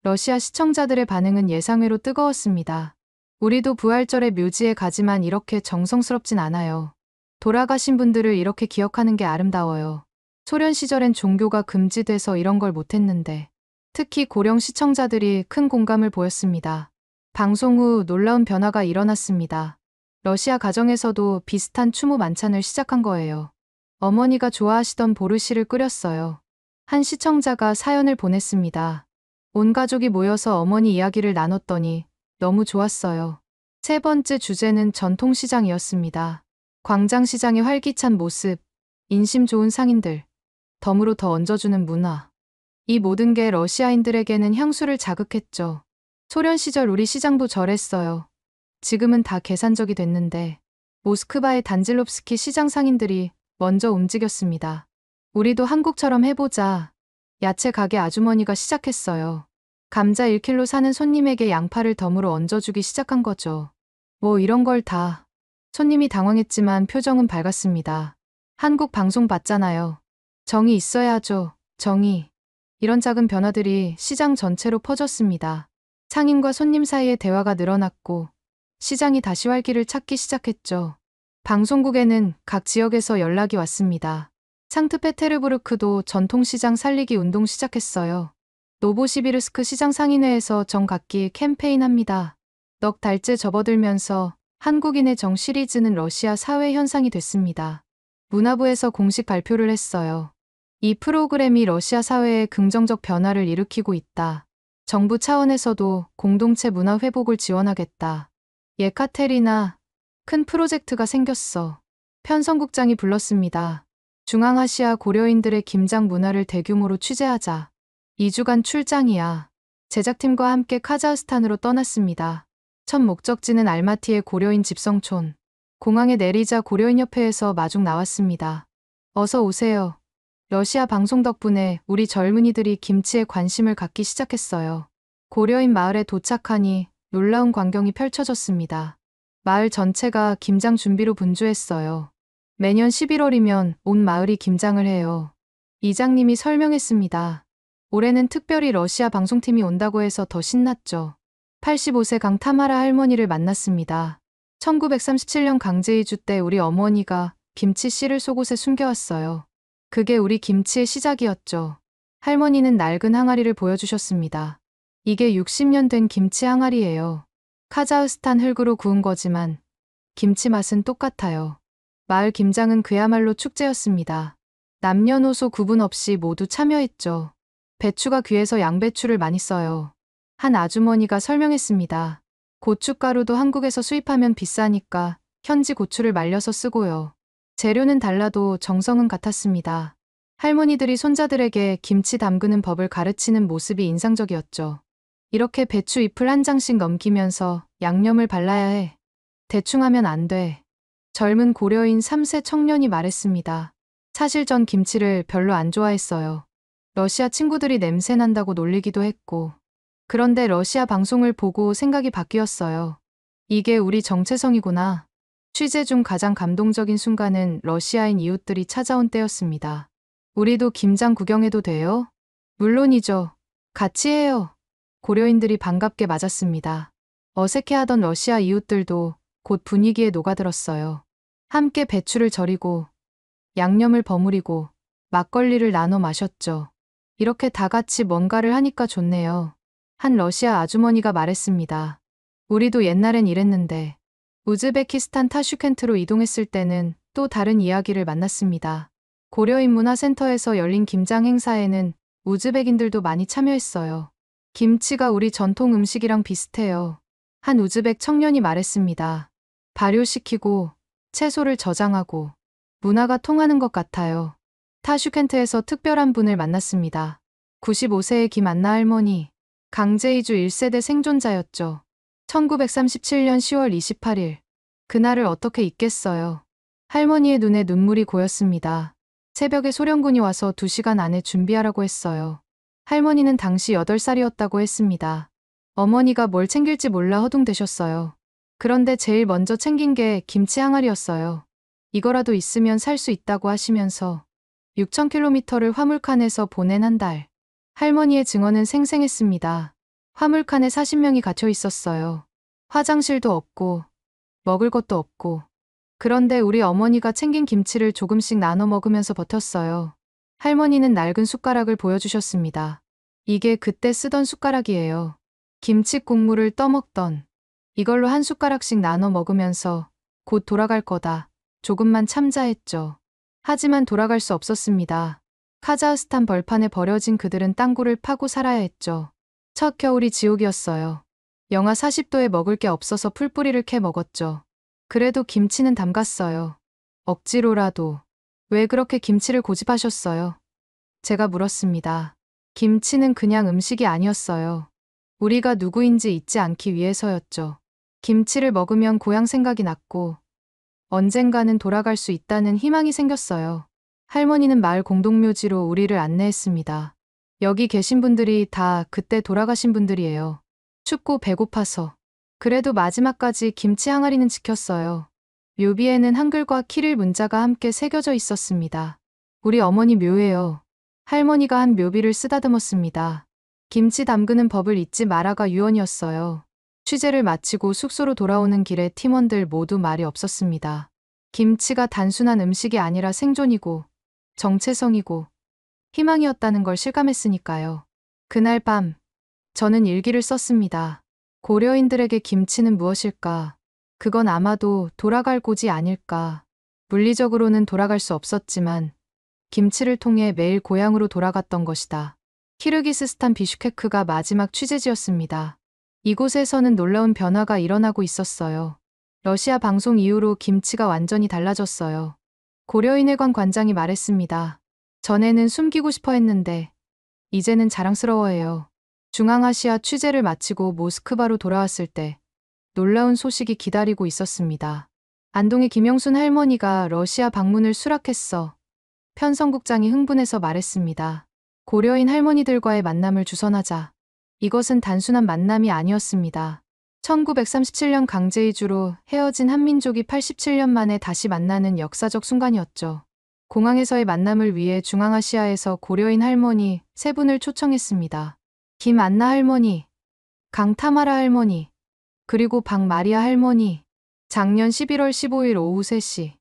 러시아 시청자들의 반응은 예상외로 뜨거웠습니다. 우리도 부활절에 묘지에 가지만 이렇게 정성스럽진 않아요. 돌아가신 분들을 이렇게 기억하는 게 아름다워요. 소련 시절엔 종교가 금지돼서 이런 걸 못했는데 특히 고령 시청자들이 큰 공감을 보였습니다. 방송 후 놀라운 변화가 일어났습니다. 러시아 가정에서도 비슷한 추모 만찬을 시작한 거예요. 어머니가 좋아하시던 보르시를 끓였어요. 한 시청자가 사연을 보냈습니다. 온 가족이 모여서 어머니 이야기를 나눴더니 너무 좋았어요. 세 번째 주제는 전통시장이었습니다. 광장시장의 활기찬 모습, 인심 좋은 상인들, 덤으로 더 얹어주는 문화. 이 모든 게 러시아인들에게는 향수를 자극했죠. 소련 시절 우리 시장도 저랬어요. 지금은 다 계산적이 됐는데 모스크바의 단질롭스키 시장 상인들이 먼저 움직였습니다. 우리도 한국처럼 해보자. 야채 가게 아주머니가 시작했어요. 감자 1kg 사는 손님에게 양파를 덤으로 얹어주기 시작한 거죠. 뭐 이런 걸 다. 손님이 당황했지만 표정은 밝았습니다. 한국 방송 봤잖아요. 정이 있어야 하죠. 정의. 이런 작은 변화들이 시장 전체로 퍼졌습니다. 상인과 손님 사이의 대화가 늘어났고 시장이 다시 활기를 찾기 시작했죠. 방송국에는 각 지역에서 연락이 왔습니다. 상트페테르부르크도 전통시장 살리기 운동 시작했어요. 노보시비르스크 시장 상인회에서 정각기 캠페인합니다. 넉 달째 접어들면서 한국인의 정 시리즈는 러시아 사회 현상이 됐습니다. 문화부에서 공식 발표를 했어요. 이 프로그램이 러시아 사회에 긍정적 변화를 일으키고 있다. 정부 차원에서도 공동체 문화 회복을 지원하겠다. 예카테리나, 큰 프로젝트가 생겼어. 편성국장이 불렀습니다. 중앙아시아 고려인들의 김장 문화를 대규모로 취재하자. 2주간 출장이야. 제작팀과 함께 카자흐스탄으로 떠났습니다. 첫 목적지는 알마티의 고려인 집성촌. 공항에 내리자 고려인협회에서 마중 나왔습니다. 어서 오세요. 러시아 방송 덕분에 우리 젊은이들이 김치에 관심을 갖기 시작했어요. 고려인 마을에 도착하니 놀라운 광경이 펼쳐졌습니다. 마을 전체가 김장 준비로 분주했어요. 매년 11월이면 온 마을이 김장을 해요. 이장님이 설명했습니다. 올해는 특별히 러시아 방송팀이 온다고 해서 더 신났죠. 85세 강 타마라 할머니를 만났습니다. 1937년 강제이주 때 우리 어머니가 김치 씨를 속옷에 숨겨왔어요. 그게 우리 김치의 시작이었죠. 할머니는 낡은 항아리를 보여주셨습니다. 이게 60년 된 김치 항아리예요. 카자흐스탄 흙으로 구운 거지만 김치 맛은 똑같아요. 마을 김장은 그야말로 축제였습니다. 남녀노소 구분 없이 모두 참여했죠. 배추가 귀해서 양배추를 많이 써요. 한 아주머니가 설명했습니다. 고춧가루도 한국에서 수입하면 비싸니까 현지 고추를 말려서 쓰고요. 재료는 달라도 정성은 같았습니다. 할머니들이 손자들에게 김치 담그는 법을 가르치는 모습이 인상적이었죠. 이렇게 배추 잎을 한 장씩 넘기면서 양념을 발라야 해. 대충 하면 안 돼. 젊은 고려인 3세 청년이 말했습니다. 사실 전 김치를 별로 안 좋아했어요. 러시아 친구들이 냄새 난다고 놀리기도 했고. 그런데 러시아 방송을 보고 생각이 바뀌었어요. 이게 우리 정체성이구나. 취재 중 가장 감동적인 순간은 러시아인 이웃들이 찾아온 때였습니다. 우리도 김장 구경해도 돼요? 물론이죠. 같이 해요. 고려인들이 반갑게 맞았습니다. 어색해하던 러시아 이웃들도 곧 분위기에 녹아들었어요. 함께 배추를 절이고 양념을 버무리고 막걸리를 나눠 마셨죠. 이렇게 다 같이 뭔가를 하니까 좋네요. 한 러시아 아주머니가 말했습니다. 우리도 옛날엔 이랬는데. 우즈베키스탄 타슈켄트로 이동했을 때는 또 다른 이야기를 만났습니다. 고려인 문화센터에서 열린 김장 행사에는 우즈벡인들도 많이 참여했어요. 김치가 우리 전통 음식이랑 비슷해요. 한 우즈벡 청년이 말했습니다. 발효시키고 채소를 저장하고 문화가 통하는 것 같아요. 타슈켄트에서 특별한 분을 만났습니다. 95세의 김안나 할머니. 강제이주 1세대 생존자였죠. 1937년 10월 28일. 그날을 어떻게 잊겠어요. 할머니의 눈에 눈물이 고였습니다. 새벽에 소련군이 와서 2시간 안에 준비하라고 했어요. 할머니는 당시 8살이었다고 했습니다. 어머니가 뭘 챙길지 몰라 허둥대셨어요. 그런데 제일 먼저 챙긴 게 김치 항아리였어요. 이거라도 있으면 살 수 있다고 하시면서 6,000km를 화물칸에서 보낸 한 달. 할머니의 증언은 생생했습니다. 화물칸에 40명이 갇혀 있었어요. 화장실도 없고 먹을 것도 없고. 그런데 우리 어머니가 챙긴 김치를 조금씩 나눠 먹으면서 버텼어요. 할머니는 낡은 숟가락을 보여주셨습니다. 이게 그때 쓰던 숟가락이에요. 김치 국물을 떠먹던. 이걸로 한 숟가락씩 나눠 먹으면서 곧 돌아갈 거다. 조금만 참자 했죠. 하지만 돌아갈 수 없었습니다. 카자흐스탄 벌판에 버려진 그들은 땅굴을 파고 살아야 했죠. 첫 겨울이 지옥이었어요. 영하 40도에 먹을 게 없어서 풀뿌리를 캐 먹었죠. 그래도 김치는 담갔어요. 억지로라도. 왜 그렇게 김치를 고집하셨어요? 제가 물었습니다. 김치는 그냥 음식이 아니었어요. 우리가 누구인지 잊지 않기 위해서였죠. 김치를 먹으면 고향 생각이 났고, 언젠가는 돌아갈 수 있다는 희망이 생겼어요. 할머니는 마을 공동묘지로 우리를 안내했습니다. 여기 계신 분들이 다 그때 돌아가신 분들이에요. 춥고 배고파서. 그래도 마지막까지 김치 항아리는 지켰어요. 묘비에는 한글과 키릴 문자가 함께 새겨져 있었습니다. 우리 어머니 묘예요. 할머니가 한 묘비를 쓰다듬었습니다. 김치 담그는 법을 잊지 마라가 유언이었어요. 취재를 마치고 숙소로 돌아오는 길에 팀원들 모두 말이 없었습니다. 김치가 단순한 음식이 아니라 생존이고 정체성이고 희망이었다는 걸 실감했으니까요. 그날 밤 저는 일기를 썼습니다. 고려인들에게 김치는 무엇일까? 그건 아마도 돌아갈 곳이 아닐까. 물리적으로는 돌아갈 수 없었지만 김치를 통해 매일 고향으로 돌아갔던 것이다. 키르기스스탄 비슈케크가 마지막 취재지였습니다. 이곳에서는 놀라운 변화가 일어나고 있었어요. 러시아 방송 이후로 김치가 완전히 달라졌어요. 고려인회관 관장이 말했습니다. 전에는 숨기고 싶어 했는데 이제는 자랑스러워해요. 중앙아시아 취재를 마치고 모스크바로 돌아왔을 때 놀라운 소식이 기다리고 있었습니다. 안동의 김영순 할머니가 러시아 방문을 수락했어. 편성국장이 흥분해서 말했습니다. 고려인 할머니들과의 만남을 주선하자. 이것은 단순한 만남이 아니었습니다. 1937년 강제 이주로 헤어진 한민족이 87년 만에 다시 만나는 역사적 순간이었죠. 공항에서의 만남을 위해 중앙아시아에서 고려인 할머니 3분을 초청했습니다. 김안나 할머니, 강타마라 할머니, 그리고 박마리아 할머니. 작년 11월 15일 오후 3시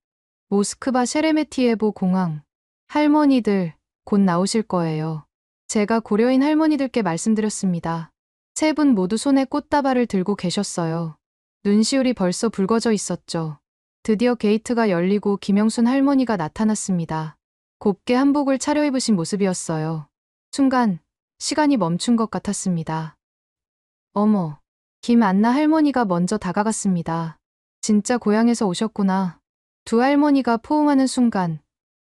모스크바 셰레메티예보 공항. 할머니들 곧 나오실 거예요. 제가 고려인 할머니들께 말씀드렸습니다. 3분 모두 손에 꽃다발을 들고 계셨어요. 눈시울이 벌써 붉어져 있었죠. 드디어 게이트가 열리고 김영순 할머니가 나타났습니다. 곱게 한복을 차려입으신 모습이었어요. 순간 시간이 멈춘 것 같았습니다. 어머, 김안나 할머니가 먼저 다가갔습니다. 진짜 고향에서 오셨구나. 두 할머니가 포옹하는 순간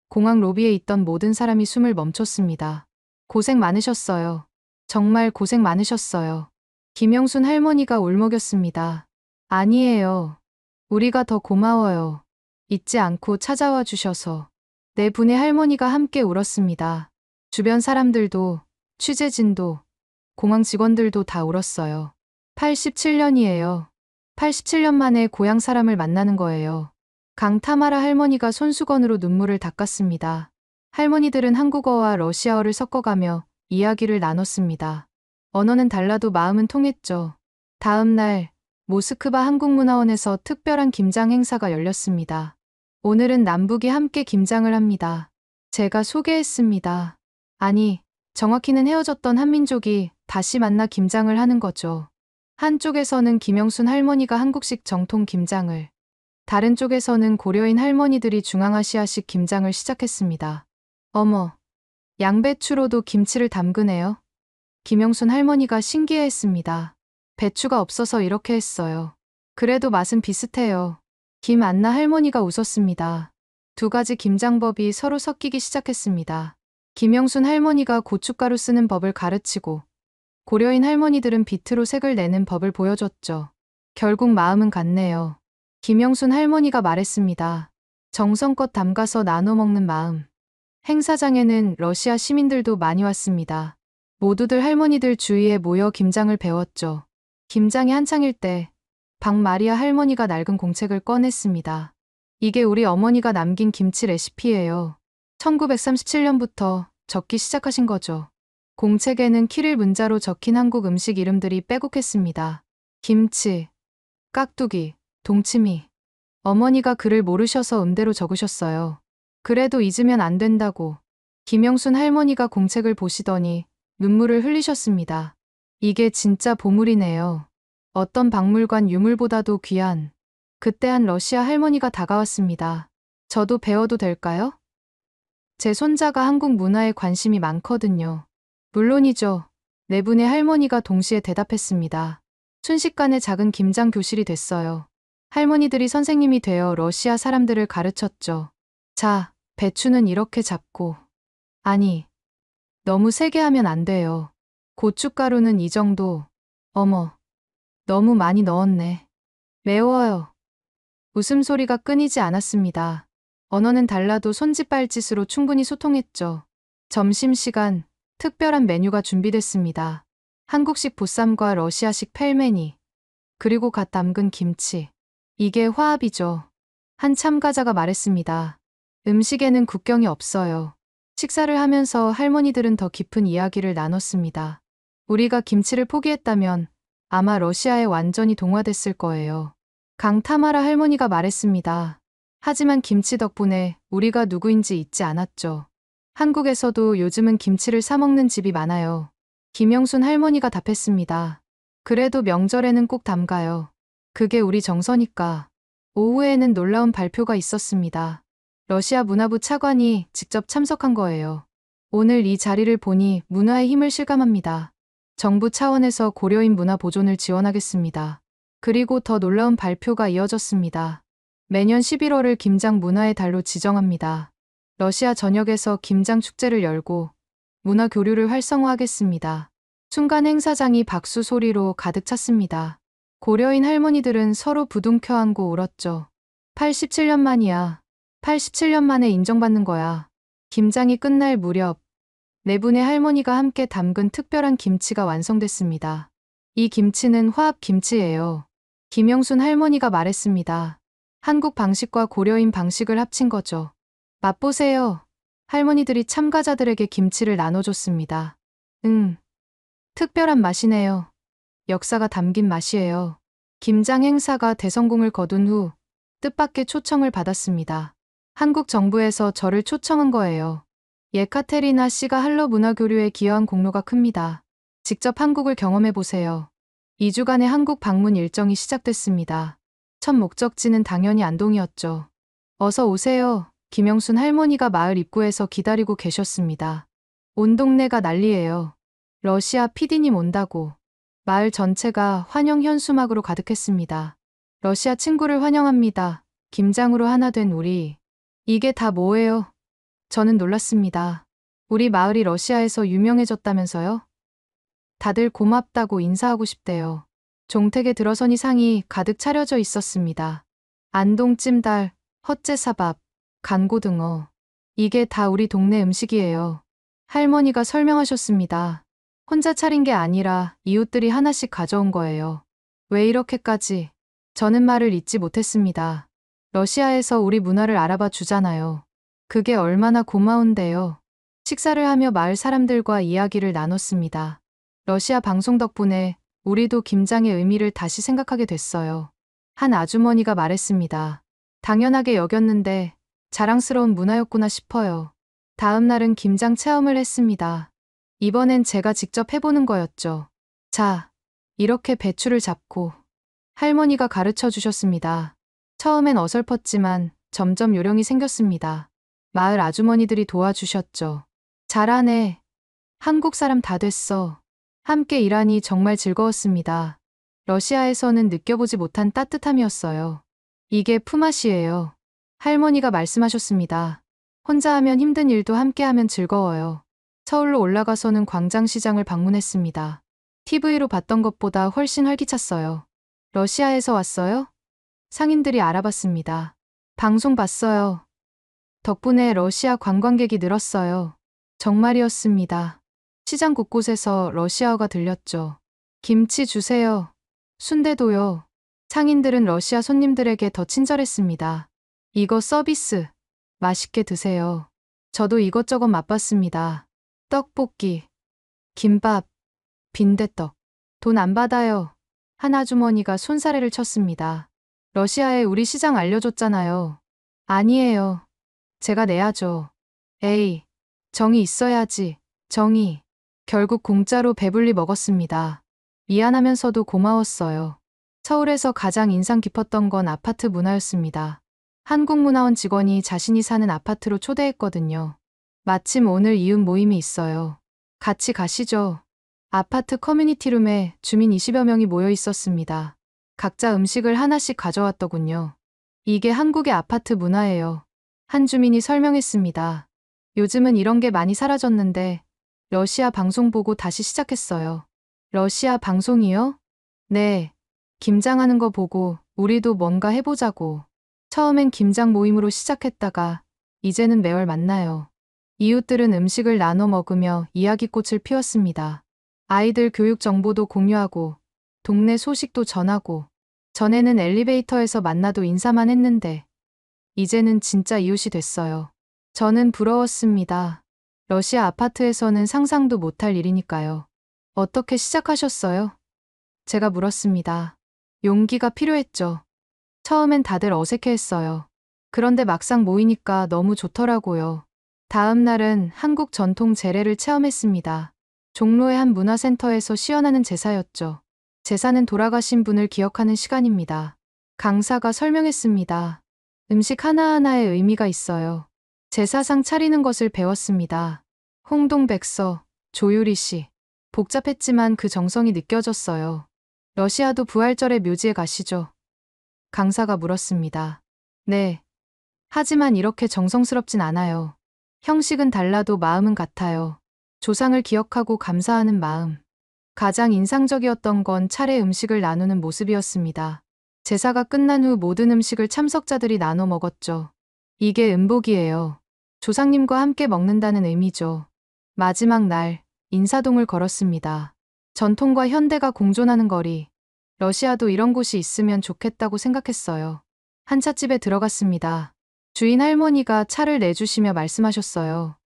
공항 로비에 있던 모든 사람이 숨을 멈췄습니다. 고생 많으셨어요. 정말 고생 많으셨어요. 김영순 할머니가 울먹였습니다. 아니에요. 우리가 더 고마워요. 잊지 않고 찾아와 주셔서. 네 분의 할머니가 함께 울었습니다. 주변 사람들도, 취재진도, 공항 직원들도 다 울었어요. 87년이에요. 87년 만에 고향 사람을 만나는 거예요. 강타마라 할머니가 손수건으로 눈물을 닦았습니다. 할머니들은 한국어와 러시아어를 섞어가며 이야기를 나눴습니다. 언어는 달라도 마음은 통했죠. 다음 날 모스크바 한국문화원에서 특별한 김장 행사가 열렸습니다. 오늘은 남북이 함께 김장을 합니다. 제가 소개했습니다. 아니, 정확히는 헤어졌던 한민족이 다시 만나 김장을 하는 거죠. 한쪽에서는 김영순 할머니가 한국식 정통 김장을, 다른 쪽에서는 고려인 할머니들이 중앙아시아식 김장을 시작했습니다. 어머, 양배추로도 김치를 담그네요. 김영순 할머니가 신기해했습니다. 배추가 없어서 이렇게 했어요. 그래도 맛은 비슷해요. 김안나 할머니가 웃었습니다. 두 가지 김장법이 서로 섞이기 시작했습니다. 김영순 할머니가 고춧가루 쓰는 법을 가르치고 고려인 할머니들은 비트로 색을 내는 법을 보여줬죠. 결국 마음은 같네요. 김영순 할머니가 말했습니다. 정성껏 담가서 나눠 먹는 마음. 행사장에는 러시아 시민들도 많이 왔습니다. 모두들 할머니들 주위에 모여 김장을 배웠죠. 김장이 한창일 때 박마리아 할머니가 낡은 공책을 꺼냈습니다. 이게 우리 어머니가 남긴 김치 레시피예요. 1937년부터 적기 시작하신 거죠. 공책에는 키릴 문자로 적힌 한국 음식 이름들이 빼곡했습니다. 김치, 깍두기, 동치미. 어머니가 글을 모르셔서 음대로 적으셨어요. 그래도 잊으면 안 된다고. 김영순 할머니가 공책을 보시더니 눈물을 흘리셨습니다. 이게 진짜 보물이네요. 어떤 박물관 유물보다도 귀한. 그때 한 러시아 할머니가 다가왔습니다. 저도 배워도 될까요? 제 손자가 한국 문화에 관심이 많거든요. 물론이죠. 네 분의 할머니가 동시에 대답했습니다. 순식간에 작은 김장 교실이 됐어요. 할머니들이 선생님이 되어 러시아 사람들을 가르쳤죠. 자, 배추는 이렇게 잡고. 아니, 너무 세게 하면 안 돼요. 고춧가루는 이 정도. 어머, 너무 많이 넣었네. 매워요. 웃음소리가 끊이지 않았습니다. 언어는 달라도 손짓발짓으로 충분히 소통했죠. 점심시간, 특별한 메뉴가 준비됐습니다. 한국식 보쌈과 러시아식 펠메니, 그리고 갓 담근 김치. 이게 화합이죠. 한 참가자가 말했습니다. 음식에는 국경이 없어요. 식사를 하면서 할머니들은 더 깊은 이야기를 나눴습니다. 우리가 김치를 포기했다면 아마 러시아에 완전히 동화됐을 거예요. 강타마라 할머니가 말했습니다. 하지만 김치 덕분에 우리가 누구인지 잊지 않았죠. 한국에서도 요즘은 김치를 사 먹는 집이 많아요. 김영순 할머니가 답했습니다. 그래도 명절에는 꼭 담가요. 그게 우리 정서니까. 오후에는 놀라운 발표가 있었습니다. 러시아 문화부 차관이 직접 참석한 거예요. 오늘 이 자리를 보니 문화의 힘을 실감합니다. 정부 차원에서 고려인 문화 보존을 지원하겠습니다. 그리고 더 놀라운 발표가 이어졌습니다. 매년 11월을 김장 문화의 달로 지정합니다. 러시아 전역에서 김장 축제를 열고 문화 교류를 활성화하겠습니다. 순간 행사장이 박수 소리로 가득 찼습니다. 고려인 할머니들은 서로 부둥켜 안고 울었죠. 87년 만이야. 87년 만에 인정받는 거야. 김장이 끝날 무렵 네 분의 할머니가 함께 담근 특별한 김치가 완성됐습니다. 이 김치는 화합 김치예요. 김영순 할머니가 말했습니다. 한국 방식과 고려인 방식을 합친 거죠. 맛보세요. 할머니들이 참가자들에게 김치를 나눠줬습니다. 특별한 맛이네요. 역사가 담긴 맛이에요. 김장 행사가 대성공을 거둔 후 뜻밖의 초청을 받았습니다. 한국 정부에서 저를 초청한 거예요. 예카테리나 씨가 한러 문화교류에 기여한 공로가 큽니다. 직접 한국을 경험해 보세요. 2주간의 한국 방문 일정이 시작됐습니다. 첫 목적지는 당연히 안동이었죠. 어서 오세요. 김영순 할머니가 마을 입구에서 기다리고 계셨습니다. 온 동네가 난리예요. 러시아 PD님 온다고. 마을 전체가 환영 현수막으로 가득했습니다. 러시아 친구를 환영합니다. 김장으로 하나 된 우리. 이게 다 뭐예요? 저는 놀랐습니다. 우리 마을이 러시아에서 유명해졌다면서요? 다들 고맙다고 인사하고 싶대요. 종택에 들어서니 상이 가득 차려져 있었습니다. 안동 찜달, 헛제사밥, 간고등어. 이게 다 우리 동네 음식이에요. 할머니가 설명하셨습니다. 혼자 차린 게 아니라 이웃들이 하나씩 가져온 거예요. 왜 이렇게까지? 저는 말을 잇지 못했습니다. 러시아에서 우리 문화를 알아봐 주잖아요. 그게 얼마나 고마운데요. 식사를 하며 마을 사람들과 이야기를 나눴습니다. 러시아 방송 덕분에 우리도 김장의 의미를 다시 생각하게 됐어요. 한 아주머니가 말했습니다. 당연하게 여겼는데 자랑스러운 문화였구나 싶어요. 다음 날은 김장 체험을 했습니다. 이번엔 제가 직접 해보는 거였죠. 자, 이렇게 배추를 잡고 할머니가 가르쳐 주셨습니다. 처음엔 어설펐지만 점점 요령이 생겼습니다. 마을 아주머니들이 도와주셨죠. 잘하네. 한국 사람 다 됐어. 함께 일하니 정말 즐거웠습니다. 러시아에서는 느껴보지 못한 따뜻함이었어요. 이게 품앗이에요. 할머니가 말씀하셨습니다. 혼자 하면 힘든 일도 함께 하면 즐거워요. 서울로 올라가서는 광장시장을 방문했습니다. TV로 봤던 것보다 훨씬 활기찼어요. 러시아에서 왔어요? 상인들이 알아봤습니다. 방송 봤어요. 덕분에 러시아 관광객이 늘었어요. 정말이었습니다. 시장 곳곳에서 러시아어가 들렸죠. 김치 주세요. 순대도요. 상인들은 러시아 손님들에게 더 친절했습니다. 이거 서비스. 맛있게 드세요. 저도 이것저것 맛봤습니다. 떡볶이, 김밥, 빈대떡. 돈 안 받아요. 한 아주머니가 손사래를 쳤습니다. 러시아에 우리 시장 알려줬잖아요. 아니에요. 제가 내야죠. 에이, 정이 있어야지. 정이. 결국 공짜로 배불리 먹었습니다. 미안하면서도 고마웠어요. 서울에서 가장 인상 깊었던 건 아파트 문화였습니다. 한국문화원 직원이 자신이 사는 아파트로 초대했거든요. 마침 오늘 이웃 모임이 있어요. 같이 가시죠. 아파트 커뮤니티룸에 주민 20여 명이 모여 있었습니다. 각자 음식을 하나씩 가져왔더군요. 이게 한국의 아파트 문화예요. 한 주민이 설명했습니다. 요즘은 이런 게 많이 사라졌는데 러시아 방송 보고 다시 시작했어요. 러시아 방송이요? 네. 김장하는 거 보고 우리도 뭔가 해보자고. 처음엔 김장 모임으로 시작했다가 이제는 매월 만나요. 이웃들은 음식을 나눠 먹으며 이야기꽃을 피웠습니다. 아이들 교육 정보도 공유하고 동네 소식도 전하고 전에는 엘리베이터에서 만나도 인사만 했는데 이제는 진짜 이웃이 됐어요. 저는 부러웠습니다. 러시아 아파트에서는 상상도 못할 일이니까요. 어떻게 시작하셨어요? 제가 물었습니다. 용기가 필요했죠. 처음엔 다들 어색해했어요. 그런데 막상 모이니까 너무 좋더라고요. 다음 날은 한국 전통 제례를 체험했습니다. 종로의 한 문화센터에서 시연하는 제사였죠. 제사는 돌아가신 분을 기억하는 시간입니다. 강사가 설명했습니다. 음식 하나하나에 의미가 있어요. 제사상 차리는 것을 배웠습니다. 홍동백서, 조유리 씨. 복잡했지만 그 정성이 느껴졌어요. 러시아도 부활절에 묘지에 가시죠? 강사가 물었습니다. 네. 하지만 이렇게 정성스럽진 않아요. 형식은 달라도 마음은 같아요. 조상을 기억하고 감사하는 마음. 가장 인상적이었던 건 차례 음식을 나누는 모습이었습니다. 제사가 끝난 후 모든 음식을 참석자들이 나눠 먹었죠. 이게 음복이에요. 조상님과 함께 먹는다는 의미죠. 마지막 날, 인사동을 걸었습니다. 전통과 현대가 공존하는 거리. 러시아도 이런 곳이 있으면 좋겠다고 생각했어요. 한찻집에 들어갔습니다. 주인 할머니가 차를 내주시며 말씀하셨어요.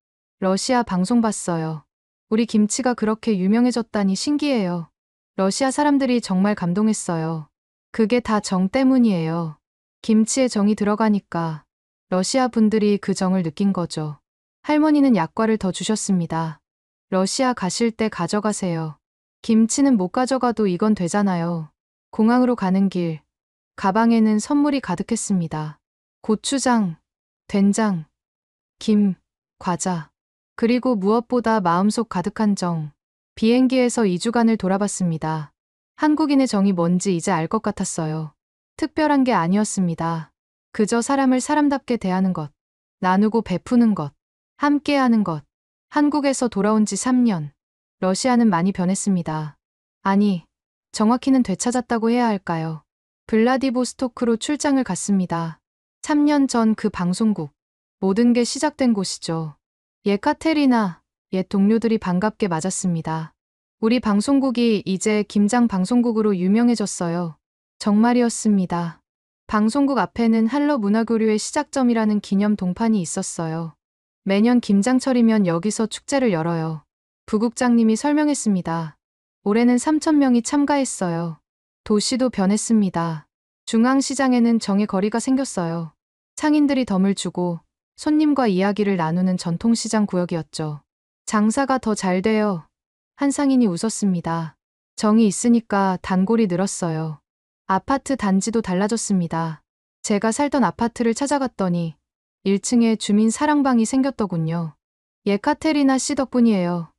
러시아 방송 봤어요. 우리 김치가 그렇게 유명해졌다니 신기해요. 러시아 사람들이 정말 감동했어요. 그게 다 정 때문이에요. 김치에 정이 들어가니까 러시아 분들이 그 정을 느낀 거죠. 할머니는 약과를 더 주셨습니다. 러시아 가실 때 가져가세요. 김치는 못 가져가도 이건 되잖아요. 공항으로 가는 길, 가방에는 선물이 가득했습니다. 고추장, 된장, 김, 과자, 그리고 무엇보다 마음속 가득한 정. 비행기에서 2주간을 돌아봤습니다. 한국인의 정이 뭔지 이제 알 것 같았어요. 특별한 게 아니었습니다. 그저 사람을 사람답게 대하는 것, 나누고 베푸는 것, 함께하는 것. 한국에서 돌아온 지 3년. 러시아는 많이 변했습니다. 아니, 정확히는 되찾았다고 해야 할까요? 블라디보스토크로 출장을 갔습니다. 3년 전 그 방송국. 모든 게 시작된 곳이죠. 예카테리나, 옛 동료들이 반갑게 맞았습니다. 우리 방송국이 이제 김장 방송국으로 유명해졌어요. 정말이었습니다. 방송국 앞에는 한러 문화교류의 시작점이라는 기념 동판이 있었어요. 매년 김장철이면 여기서 축제를 열어요. 부국장님이 설명했습니다. 올해는 3,000명이 참가했어요. 도시도 변했습니다. 중앙시장에는 정의 거리가 생겼어요. 상인들이 덤을 주고 손님과 이야기를 나누는 전통시장 구역이었죠. 장사가 더 잘 돼요. 한 상인이 웃었습니다. 정이 있으니까 단골이 늘었어요. 아파트 단지도 달라졌습니다. 제가 살던 아파트를 찾아갔더니 1층에 주민 사랑방이 생겼더군요. 예카테리나 씨 덕분이에요.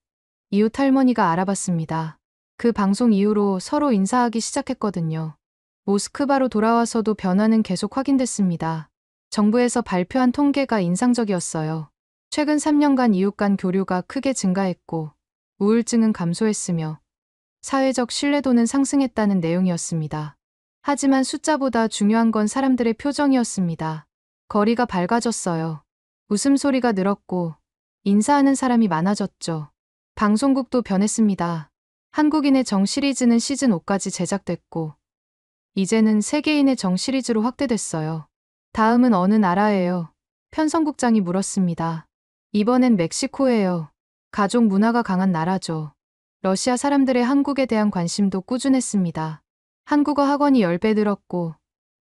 이웃 할머니가 알아봤습니다. 그 방송 이후로 서로 인사하기 시작했거든요. 모스크바로 돌아와서도 변화는 계속 확인됐습니다. 정부에서 발표한 통계가 인상적이었어요. 최근 3년간 이웃 간 교류가 크게 증가했고 우울증은 감소했으며 사회적 신뢰도는 상승했다는 내용이었습니다. 하지만 숫자보다 중요한 건 사람들의 표정이었습니다. 거리가 밝아졌어요. 웃음소리가 늘었고 인사하는 사람이 많아졌죠. 방송국도 변했습니다. 한국인의 정 시리즈는 시즌 5까지 제작됐고 이제는 세계인의 정 시리즈로 확대됐어요. 다음은 어느 나라예요? 편성국장이 물었습니다. 이번엔 멕시코예요. 가족 문화가 강한 나라죠. 러시아 사람들의 한국에 대한 관심도 꾸준했습니다. 한국어 학원이 10배 늘었고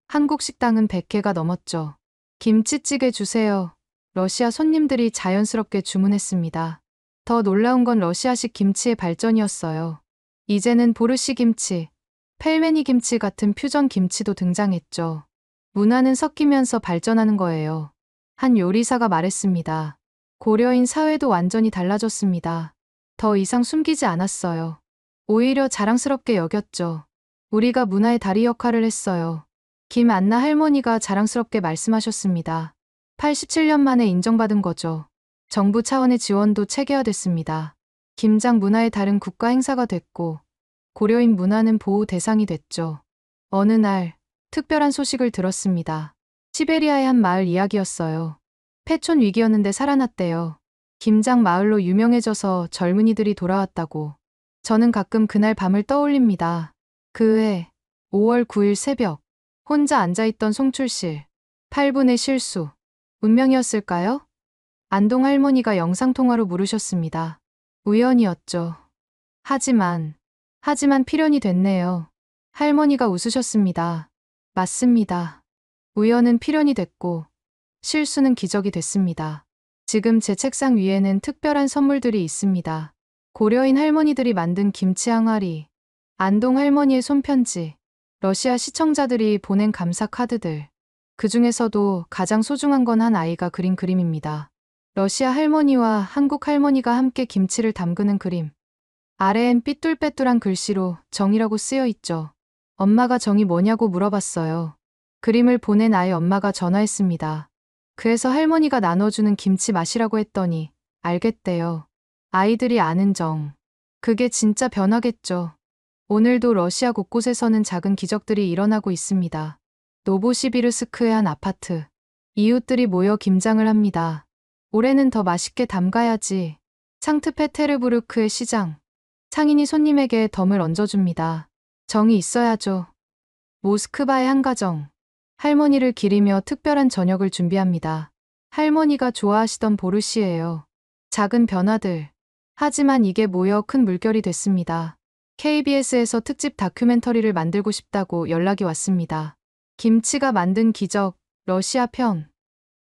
한국 식당은 100개가 넘었죠. 김치찌개 주세요. 러시아 손님들이 자연스럽게 주문했습니다. 더 놀라운 건 러시아식 김치의 발전이었어요. 이제는 보르시 김치, 펠메니 김치 같은 퓨전 김치도 등장했죠. 문화는 섞이면서 발전하는 거예요. 한 요리사가 말했습니다. 고려인 사회도 완전히 달라졌습니다. 더 이상 숨기지 않았어요. 오히려 자랑스럽게 여겼죠. 우리가 문화의 다리 역할을 했어요. 김안나 할머니가 자랑스럽게 말씀하셨습니다. 87년 만에 인정받은 거죠. 정부 차원의 지원도 체계화됐습니다. 김장 문화의 다른 국가 행사가 됐고 고려인 문화는 보호 대상이 됐죠. 어느 날 특별한 소식을 들었습니다. 시베리아의 한 마을 이야기였어요. 폐촌 위기였는데 살아났대요. 김장 마을로 유명해져서 젊은이들이 돌아왔다고. 저는 가끔 그날 밤을 떠올립니다. 그해 5월 9일 새벽 혼자 앉아있던 송출실. 8분의 실수. 운명이었을까요? 안동 할머니가 영상통화로 물으셨습니다. 우연이었죠. 하지만 필연이 됐네요. 할머니가 웃으셨습니다. 맞습니다. 우연은 필연이 됐고 실수는 기적이 됐습니다. 지금 제 책상 위에는 특별한 선물들이 있습니다. 고려인 할머니들이 만든 김치 항아리, 안동 할머니의 손편지, 러시아 시청자들이 보낸 감사 카드들. 그 중에서도 가장 소중한 건 한 아이가 그린 그림입니다. 러시아 할머니와 한국 할머니가 함께 김치를 담그는 그림. 아래엔 삐뚤빼뚤한 글씨로 정이라고 쓰여 있죠. 엄마가 정이 뭐냐고 물어봤어요. 그림을 보낸 아이 엄마가 전화했습니다. 그래서 할머니가 나눠주는 김치 맛이라고 했더니 알겠대요. 아이들이 아는 정. 그게 진짜 변화겠죠. 오늘도 러시아 곳곳에서는 작은 기적들이 일어나고 있습니다. 노보시비르스크의 한 아파트. 이웃들이 모여 김장을 합니다. 올해는 더 맛있게 담가야지. 상트페테르부르크의 시장. 상인이 손님에게 덤을 얹어줍니다. 정이 있어야죠. 모스크바의 한 가정. 할머니를 기리며 특별한 저녁을 준비합니다. 할머니가 좋아하시던 보르시예요. 작은 변화들. 하지만 이게 모여 큰 물결이 됐습니다. KBS에서 특집 다큐멘터리를 만들고 싶다고 연락이 왔습니다. 김치가 만든 기적, 러시아 편.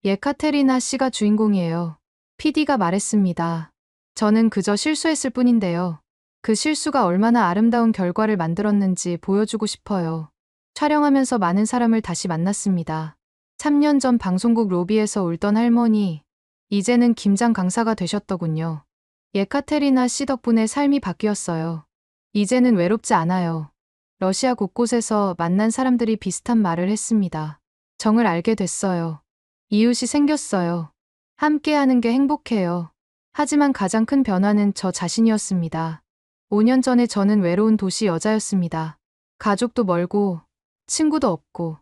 예카테리나 씨가 주인공이에요. PD가 말했습니다. 저는 그저 실수했을 뿐인데요. 그 실수가 얼마나 아름다운 결과를 만들었는지 보여주고 싶어요. 촬영하면서 많은 사람을 다시 만났습니다. 3년 전 방송국 로비에서 울던 할머니, 이제는 김장 강사가 되셨더군요. 예카테리나 씨 덕분에 삶이 바뀌었어요. 이제는 외롭지 않아요. 러시아 곳곳에서 만난 사람들이 비슷한 말을 했습니다. 정을 알게 됐어요. 이웃이 생겼어요. 함께하는 게 행복해요. 하지만 가장 큰 변화는 저 자신이었습니다. 5년 전에 저는 외로운 도시 여자였습니다. 가족도 멀고 친구도 없고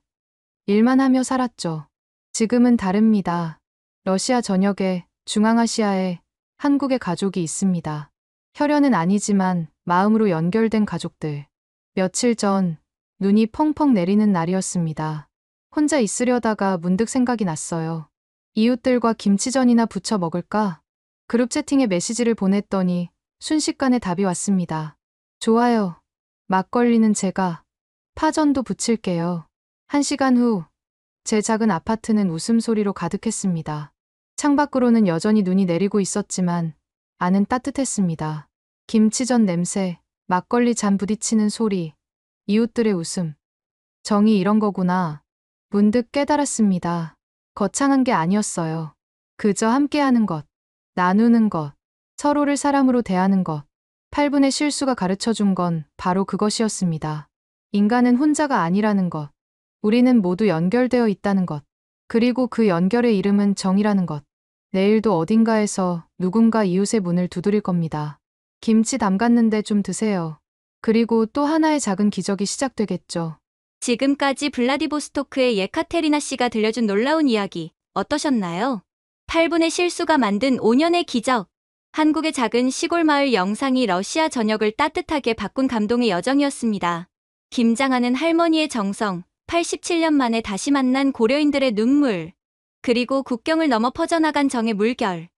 일만 하며 살았죠. 지금은 다릅니다. 러시아 전역에, 중앙아시아에, 한국에 가족이 있습니다. 혈연은 아니지만 마음으로 연결된 가족들. 며칠 전 눈이 펑펑 내리는 날이었습니다. 혼자 있으려다가 문득 생각이 났어요. 이웃들과 김치전이나 부쳐 먹을까? 그룹 채팅에 메시지를 보냈더니 순식간에 답이 왔습니다. 좋아요. 막걸리는 제가, 파전도 부칠게요. 1시간 후, 제 작은 아파트는 웃음소리로 가득했습니다. 창밖으로는 여전히 눈이 내리고 있었지만 안은 따뜻했습니다. 김치전 냄새, 막걸리 잔 부딪히는 소리, 이웃들의 웃음. 정이 이런 거구나. 문득 깨달았습니다. 거창한 게 아니었어요. 그저 함께하는 것, 나누는 것, 서로를 사람으로 대하는 것. 8분의 실수가 가르쳐준 건 바로 그것이었습니다. 인간은 혼자가 아니라는 것. 우리는 모두 연결되어 있다는 것. 그리고 그 연결의 이름은 정이라는 것. 내일도 어딘가에서 누군가 이웃의 문을 두드릴 겁니다. 김치 담갔는데 좀 드세요. 그리고 또 하나의 작은 기적이 시작되겠죠. 지금까지 블라디보스토크의 예카테리나 씨가 들려준 놀라운 이야기 어떠셨나요? 8분의 실수가 만든 5년의 기적. 한국의 작은 시골 마을 영상이 러시아 전역을 따뜻하게 바꾼 감동의 여정이었습니다. 김장하는 할머니의 정성, 87년 만에 다시 만난 고려인들의 눈물, 그리고 국경을 넘어 퍼져나간 정의 물결.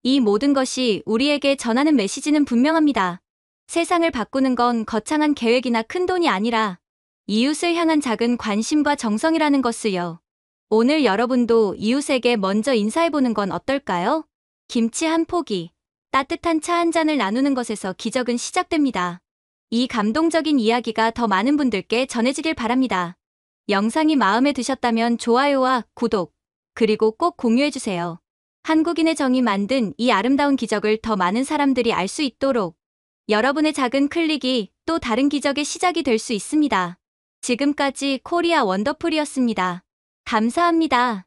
이 모든 것이 우리에게 전하는 메시지는 분명합니다. 세상을 바꾸는 건 거창한 계획이나 큰 돈이 아니라 이웃을 향한 작은 관심과 정성이라는 것을요. 오늘 여러분도 이웃에게 먼저 인사해보는 건 어떨까요? 김치 한 포기, 따뜻한 차 한 잔을 나누는 것에서 기적은 시작됩니다. 이 감동적인 이야기가 더 많은 분들께 전해지길 바랍니다. 영상이 마음에 드셨다면 좋아요와 구독, 그리고 꼭 공유해주세요. 한국인의 정이 만든 이 아름다운 기적을 더 많은 사람들이 알 수 있도록 여러분의 작은 클릭이 또 다른 기적의 시작이 될 수 있습니다. 지금까지 코리아 원더풀이었습니다. 감사합니다.